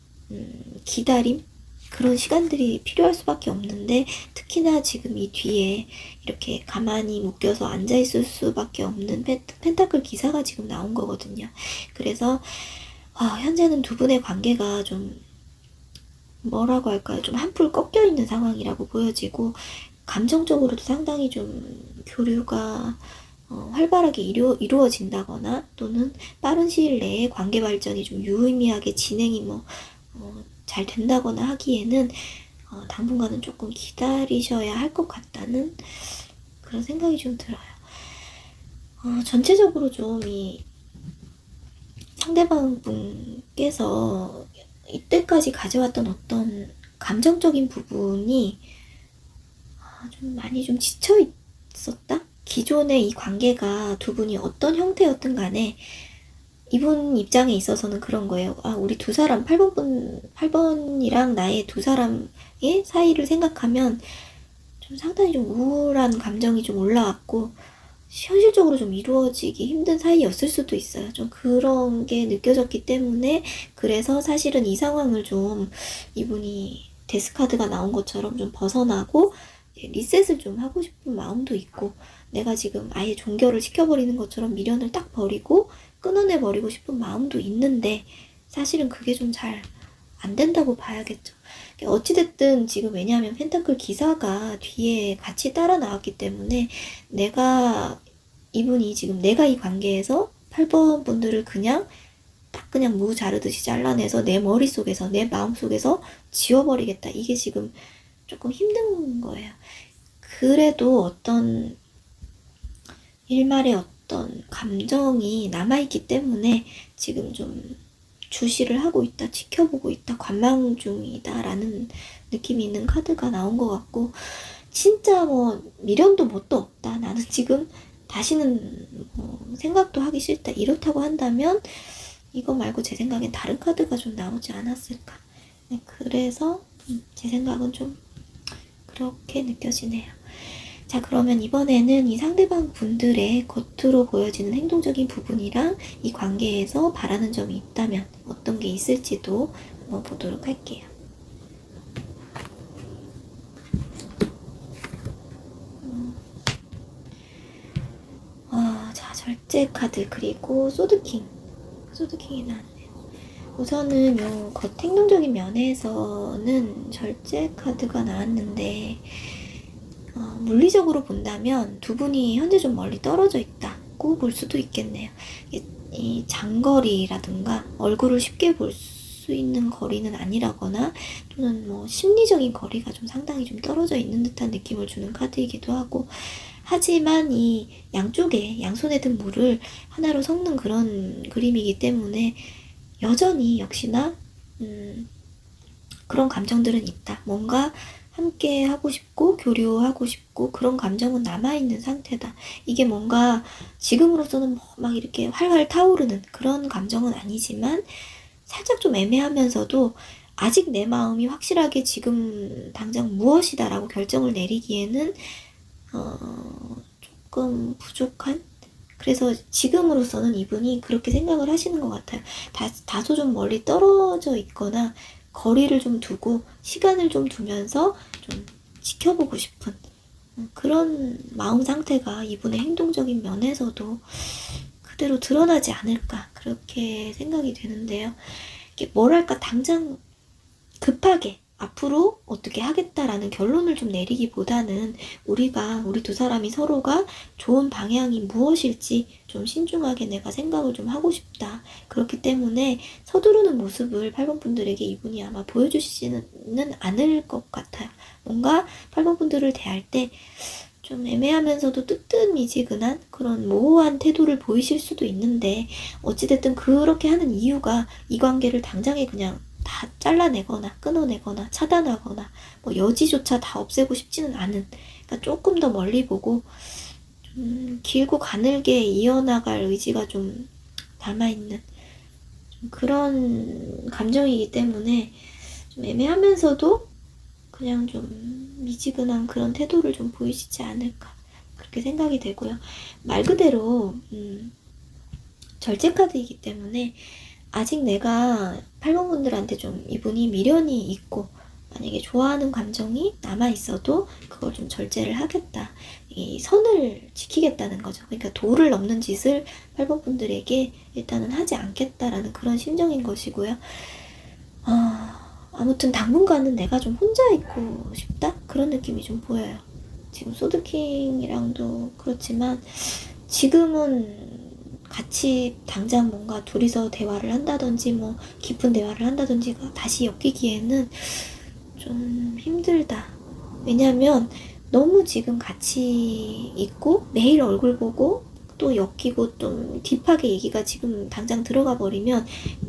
기다림 그런 시간들이 필요할 수밖에 없는데 특히나 지금 이 뒤에 이렇게 가만히 묶여서 앉아있을 수밖에 없는 펜타클 기사가 지금 나온 거거든요. 그래서 현재는 두 분의 관계가 좀 뭐라고 할까요? 좀 한풀 꺾여 있는 상황이라고 보여지고 감정적으로도 상당히 좀 교류가 활발하게 이루어진다거나 또는 빠른 시일 내에 관계 발전이 좀 유의미하게 진행이 잘 된다거나 하기에는 당분간은 조금 기다리셔야 할 것 같다는 그런 생각이 좀 들어요. 전체적으로 좀 이 상대방 분께서 이때까지 가져왔던 어떤 감정적인 부분이 좀 많이 좀 지쳐 있었다? 기존의 이 관계가 두 분이 어떤 형태였든 간에 이분 입장에 있어서는 그런 거예요. 우리 두 사람, 8번이랑 나의 두 사람의 사이를 생각하면 좀 상당히 좀 우울한 감정이 좀 올라왔고, 현실적으로 좀 이루어지기 힘든 사이였을 수도 있어요. 좀 그런 게 느껴졌기 때문에, 그래서 사실은 이 상황을 좀 이분이 데스카드가 나온 것처럼 좀 벗어나고, 리셋을 좀 하고 싶은 마음도 있고, 내가 지금 아예 종결을 시켜버리는 것처럼 미련을 딱 버리고, 끊어내버리고 싶은 마음도 있는데 사실은 그게 좀 잘 안 된다고 봐야겠죠. 어찌됐든 지금 왜냐하면 펜타클 기사가 뒤에 같이 따라 나왔기 때문에 이분이 지금 내가 이 관계에서 8번 분들을 그냥 무 자르듯이 잘라내서 내 머릿속에서 내 마음속에서 지워버리겠다. 이게 지금 조금 힘든 거예요. 그래도 어떤 일말의 어떤 감정이 남아있기 때문에 지금 좀 주시를 하고 있다, 지켜보고 있다, 관망 중이다 라는 느낌이 있는 카드가 나온 것 같고 진짜 뭐 미련도 뭣도 없다. 나는 지금 다시는 뭐 생각도 하기 싫다. 이렇다고 한다면 이거 말고 제 생각엔 다른 카드가 좀 나오지 않았을까. 네, 그래서 제 생각은 좀 그렇게 느껴지네요. 자, 그러면 이번에는 이 상대방 분들의 겉으로 보여지는 행동적인 부분이랑 이 관계에서 바라는 점이 있다면 어떤 게 있을지도 한번 보도록 할게요. 자, 절제 카드 그리고 소드킹이 나왔네요. 우선은 요 겉 행동적인 면에서는 절제 카드가 나왔는데 물리적으로 본다면 두 분이 현재 좀 멀리 떨어져 있다고 볼 수도 있겠네요. 이 장거리라든가 얼굴을 쉽게 볼 수 있는 거리는 아니라거나 또는 뭐 심리적인 거리가 좀 상당히 좀 떨어져 있는 듯한 느낌을 주는 카드이기도 하고, 하지만 이 양쪽에 양손에 든 물을 하나로 섞는 그런 그림이기 때문에 여전히 역시나 그런 감정들은 있다. 뭔가 함께 하고 싶고 교류하고 싶고 그런 감정은 남아있는 상태다. 이게 뭔가 지금으로서는 막 이렇게 활활 타오르는 그런 감정은 아니지만 살짝 좀 애매하면서도 아직 내 마음이 확실하게 지금 당장 무엇이다라고 결정을 내리기에는 조금 부족한? 그래서 지금으로서는 이분이 그렇게 생각을 하시는 것 같아요. 다소 좀 멀리 떨어져 있거나 거리를 좀 두고 시간을 좀 두면서 좀 지켜보고 싶은 그런 마음 상태가 이분의 행동적인 면에서도 그대로 드러나지 않을까 그렇게 생각이 되는데요. 이게 뭐랄까 당장 급하게 앞으로 어떻게 하겠다라는 결론을 좀 내리기보다는 우리 두 사람이 서로가 좋은 방향이 무엇일지 좀 신중하게 내가 생각을 좀 하고 싶다. 그렇기 때문에 서두르는 모습을 8번 분들에게 이분이 아마 보여주시지는 않을 것 같아요. 뭔가 8번 분들을 대할 때 좀 애매하면서도 뜨뜻미지근한 그런 모호한 태도를 보이실 수도 있는데, 어찌됐든 그렇게 하는 이유가 이 관계를 당장에 그냥 다 잘라내거나 끊어내거나 차단하거나 뭐 여지조차 다 없애고 싶지는 않은, 그러니까 조금 더 멀리 보고 좀 길고 가늘게 이어나갈 의지가 좀 남아있는 좀 그런 감정이기 때문에 좀 애매하면서도 그냥 좀 미지근한 그런 태도를 좀 보이시지 않을까 그렇게 생각이 되고요. 말 그대로 절제 카드이기 때문에 아직 내가 8번 분들한테 좀 이분이 미련이 있고 만약에 좋아하는 감정이 남아있어도 그걸 좀 절제를 하겠다. 이 선을 지키겠다는 거죠. 그러니까 도를 넘는 짓을 8번 분들에게 일단은 하지 않겠다라는 그런 심정인 것이고요. 아무튼 당분간은 내가 좀 혼자 있고 싶다? 그런 느낌이 좀 보여요. 지금 소드킹이랑도 그렇지만 지금은 같이 당장 뭔가 둘이서 대화를 한다든지 뭐 깊은 대화를 한다든지가 다시 엮이기에는 좀 힘들다. 왜냐면 너무 지금 같이 있고 매일 얼굴 보고 또 엮이고 좀 딥하게 얘기가 지금 당장 들어가 버리면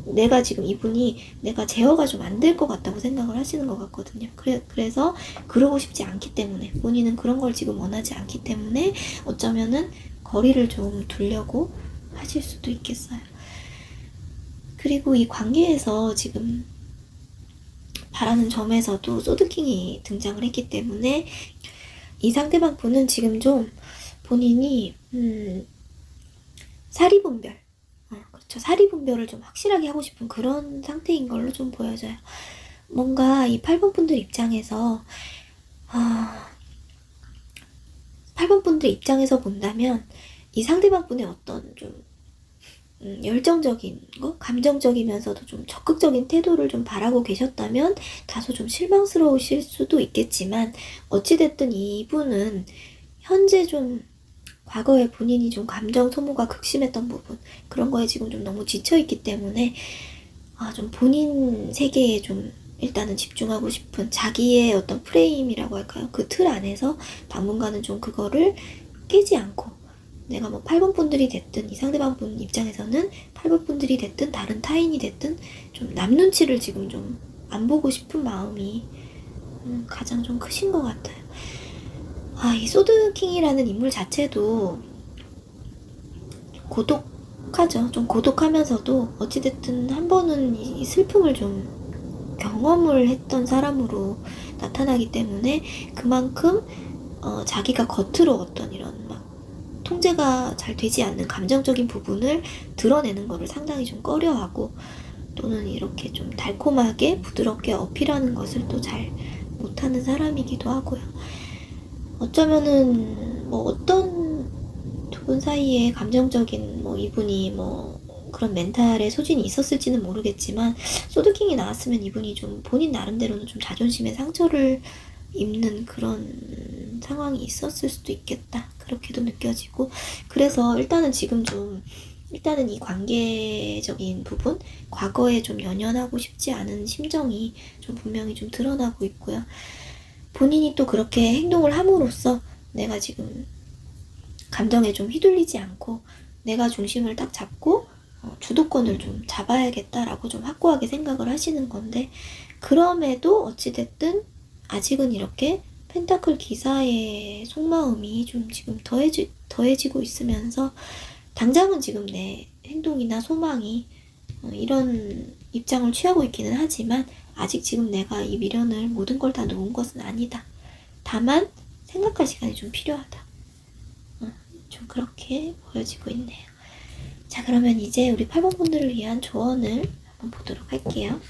내가 지금 이분이 내가 제어가 좀 안 될 것 같다고 생각을 하시는 것 같거든요. 그래서 그러고 싶지 않기 때문에, 본인은 그런 걸 지금 원하지 않기 때문에 어쩌면은 거리를 좀 두려고 하실 수도 있겠어요. 그리고 이 관계에서 지금 바라는 점에서도 소드킹이 등장을 했기 때문에 이 상대방 분은 지금 좀 본인이 사리분별, 그렇죠. 사리분별을 좀 확실하게 하고 싶은 그런 상태인 걸로 좀 보여져요. 뭔가 이 8번 분들 입장에서 8번 분들 입장에서 본다면 이 상대방 분의 어떤 좀 열정적인 거, 감정적이면서도 좀 적극적인 태도를 좀 바라고 계셨다면 다소 좀 실망스러우실 수도 있겠지만, 어찌됐든 이분은 현재 좀 과거에 본인이 좀 감정 소모가 극심했던 부분, 그런 거에 지금 좀 너무 지쳐있기 때문에 좀 본인 세계에 좀 일단은 집중하고 싶은 자기의 어떤 프레임이라고 할까요? 그 틀 안에서 당분간은 좀 그거를 깨지 않고, 내가 뭐 8번 분들이 됐든 이 상대방 분 입장에서는 8번 분들이 됐든 다른 타인이 됐든 좀 남 눈치를 지금 좀 안 보고 싶은 마음이 가장 좀 크신 것 같아요. 이 소드킹이라는 인물 자체도 고독하죠. 좀 고독하면서도 어찌됐든 한 번은 이 슬픔을 좀 경험을 했던 사람으로 나타나기 때문에 그만큼 자기가 겉으로 어떤 이런 막 통제가 잘 되지 않는 감정적인 부분을 드러내는 거를 상당히 좀 꺼려하고, 또는 이렇게 좀 달콤하게 부드럽게 어필하는 것을 또 잘 못하는 사람이기도 하고요. 어쩌면은 뭐 어떤 두 분 사이에 감정적인 뭐 이분이 뭐 그런 멘탈의 소진이 있었을지는 모르겠지만, 소드킹이 나왔으면 이분이 좀 본인 나름대로는 좀 자존심의 상처를 입는 그런 상황이 있었을 수도 있겠다, 그렇게도 느껴지고. 그래서 일단은 이 관계적인 부분, 과거에 좀 연연하고 싶지 않은 심정이 좀 분명히 좀 드러나고 있고요. 본인이 또 그렇게 행동을 함으로써 내가 지금 감정에 좀 휘둘리지 않고 내가 중심을 딱 잡고 주도권을 좀 잡아야겠다라고 좀 확고하게 생각을 하시는 건데, 그럼에도 어찌됐든 아직은 이렇게 펜타클 기사의 속마음이 좀 지금 더해지고 있으면서, 당장은 지금 내 행동이나 소망이 이런 입장을 취하고 있기는 하지만 아직 지금 내가 이 미련을 모든 걸 다 놓은 것은 아니다. 다만 생각할 시간이 좀 필요하다. 좀 그렇게 보여지고 있네요. 자, 그러면 이제 우리 8번 분들을 위한 조언을 한번 보도록 할게요.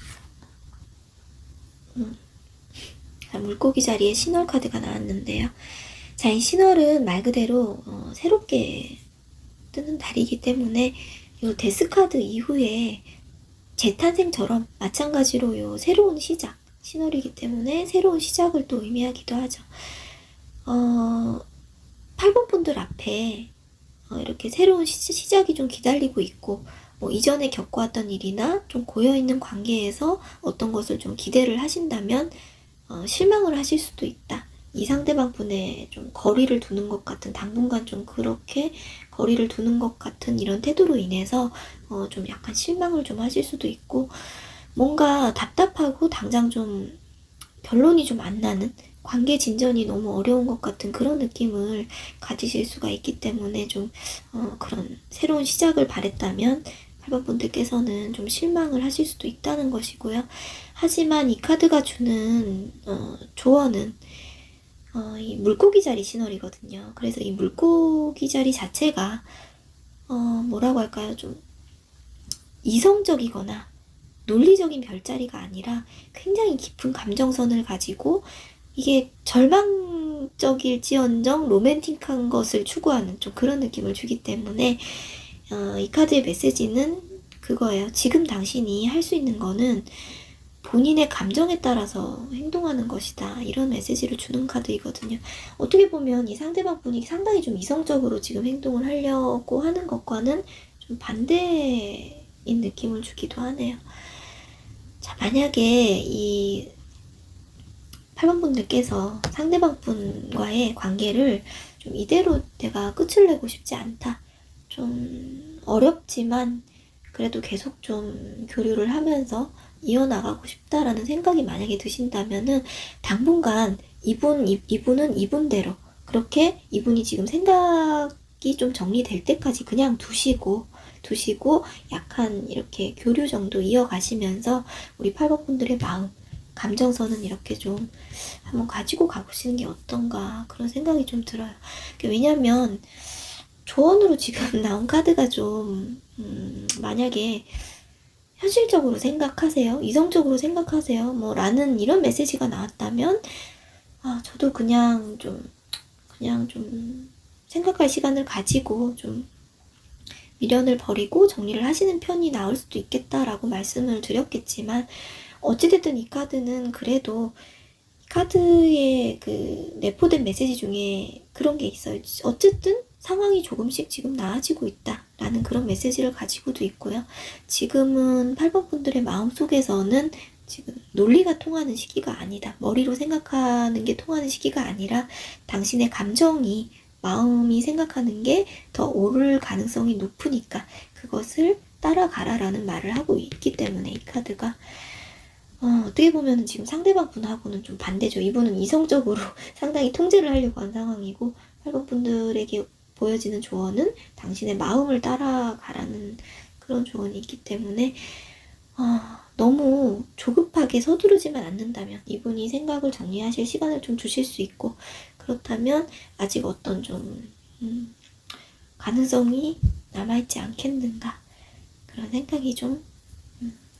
물고기 자리에 신월 카드가 나왔는데요. 자, 이 신월은 말 그대로 새롭게 뜨는 달이기 때문에 이 데스 카드 이후에 재탄생처럼 마찬가지로 요 새로운 시작, 신월이기 때문에 새로운 시작을 또 의미하기도 하죠. 8번 분들 앞에 이렇게 새로운 시작이 좀 기다리고 있고, 뭐 이전에 겪어왔던 일이나 좀 고여있는 관계에서 어떤 것을 좀 기대를 하신다면 실망을 하실 수도 있다. 이 상대방 분의 좀 거리를 두는 것 같은, 당분간 좀 그렇게 거리를 두는 것 같은 이런 태도로 인해서 좀 약간 실망을 좀 하실 수도 있고, 뭔가 답답하고 당장 좀 결론이 좀 안 나는, 관계 진전이 너무 어려운 것 같은 그런 느낌을 가지실 수가 있기 때문에 좀 그런 새로운 시작을 바랬다면 8번 분들께서는 좀 실망을 하실 수도 있다는 것이고요. 하지만 이 카드가 주는 조언은 이 물고기 자리 신월이거든요. 그래서 이 물고기 자리 자체가 뭐라고 할까요? 좀 이성적이거나 논리적인 별자리가 아니라 굉장히 깊은 감정선을 가지고, 이게 절망적일지언정 로맨틱한 것을 추구하는 좀 그런 느낌을 주기 때문에 이 카드의 메시지는 그거예요. 지금 당신이 할 수 있는 거는 본인의 감정에 따라서 행동하는 것이다, 이런 메시지를 주는 카드이거든요. 어떻게 보면 이 상대방 분이 상당히 좀 이성적으로 지금 행동을 하려고 하는 것과는 좀 반대인 느낌을 주기도 하네요. 자, 만약에 이 8번 분들께서 상대방 분과의 관계를 좀 이대로 내가 끝을 내고 싶지 않다, 좀 어렵지만 그래도 계속 좀 교류를 하면서 이어나가고 싶다라는 생각이 만약에 드신다면은, 당분간 이분은 이분대로 그렇게 이분이 지금 생각이 좀 정리될 때까지 그냥 두시고 약간 이렇게 교류 정도 이어가시면서 우리 8번 분들의 마음, 감정선은 이렇게 좀 한번 가지고 가보시는 게 어떤가, 그런 생각이 좀 들어요. 왜냐면 조언으로 지금 나온 카드가 좀 만약에 현실적으로 생각하세요, 이성적으로 생각하세요 뭐 라는 이런 메시지가 나왔다면 저도 그냥 좀 생각할 시간을 가지고 좀 미련을 버리고 정리를 하시는 편이 나을 수도 있겠다라고 말씀을 드렸겠지만, 어찌됐든 이 카드는 그래도 카드에 그 내포된 메시지 중에 그런 게 있어요. 어쨌든 상황이 조금씩 지금 나아지고 있다라는 그런 메시지를 가지고도 있고요. 지금은 8번 분들의 마음속에서는 지금 논리가 통하는 시기가 아니다, 머리로 생각하는 게 통하는 시기가 아니라 당신의 감정이, 마음이 생각하는 게 더 옳을 가능성이 높으니까 그것을 따라가라라는 말을 하고 있기 때문에 이 카드가 어떻게 보면 지금 상대방 분하고는 좀 반대죠. 이분은 이성적으로 상당히 통제를 하려고 한 상황이고, 8번 분들에게 보여지는 조언은 당신의 마음을 따라가라는 그런 조언이 있기 때문에, 너무 조급하게 서두르지만 않는다면 이분이 생각을 정리하실 시간을 좀 주실 수 있고, 그렇다면 아직 어떤 좀 가능성이 남아있지 않겠는가, 그런 생각이 좀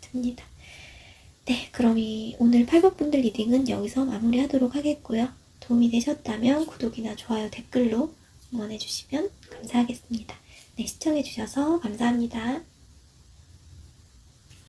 듭니다. 네, 그럼 오늘 8번 분들 리딩은 여기서 마무리하도록 하겠고요. 도움이 되셨다면 구독이나 좋아요, 댓글로 응원해주시면 감사하겠습니다. 네, 시청해주셔서 감사합니다.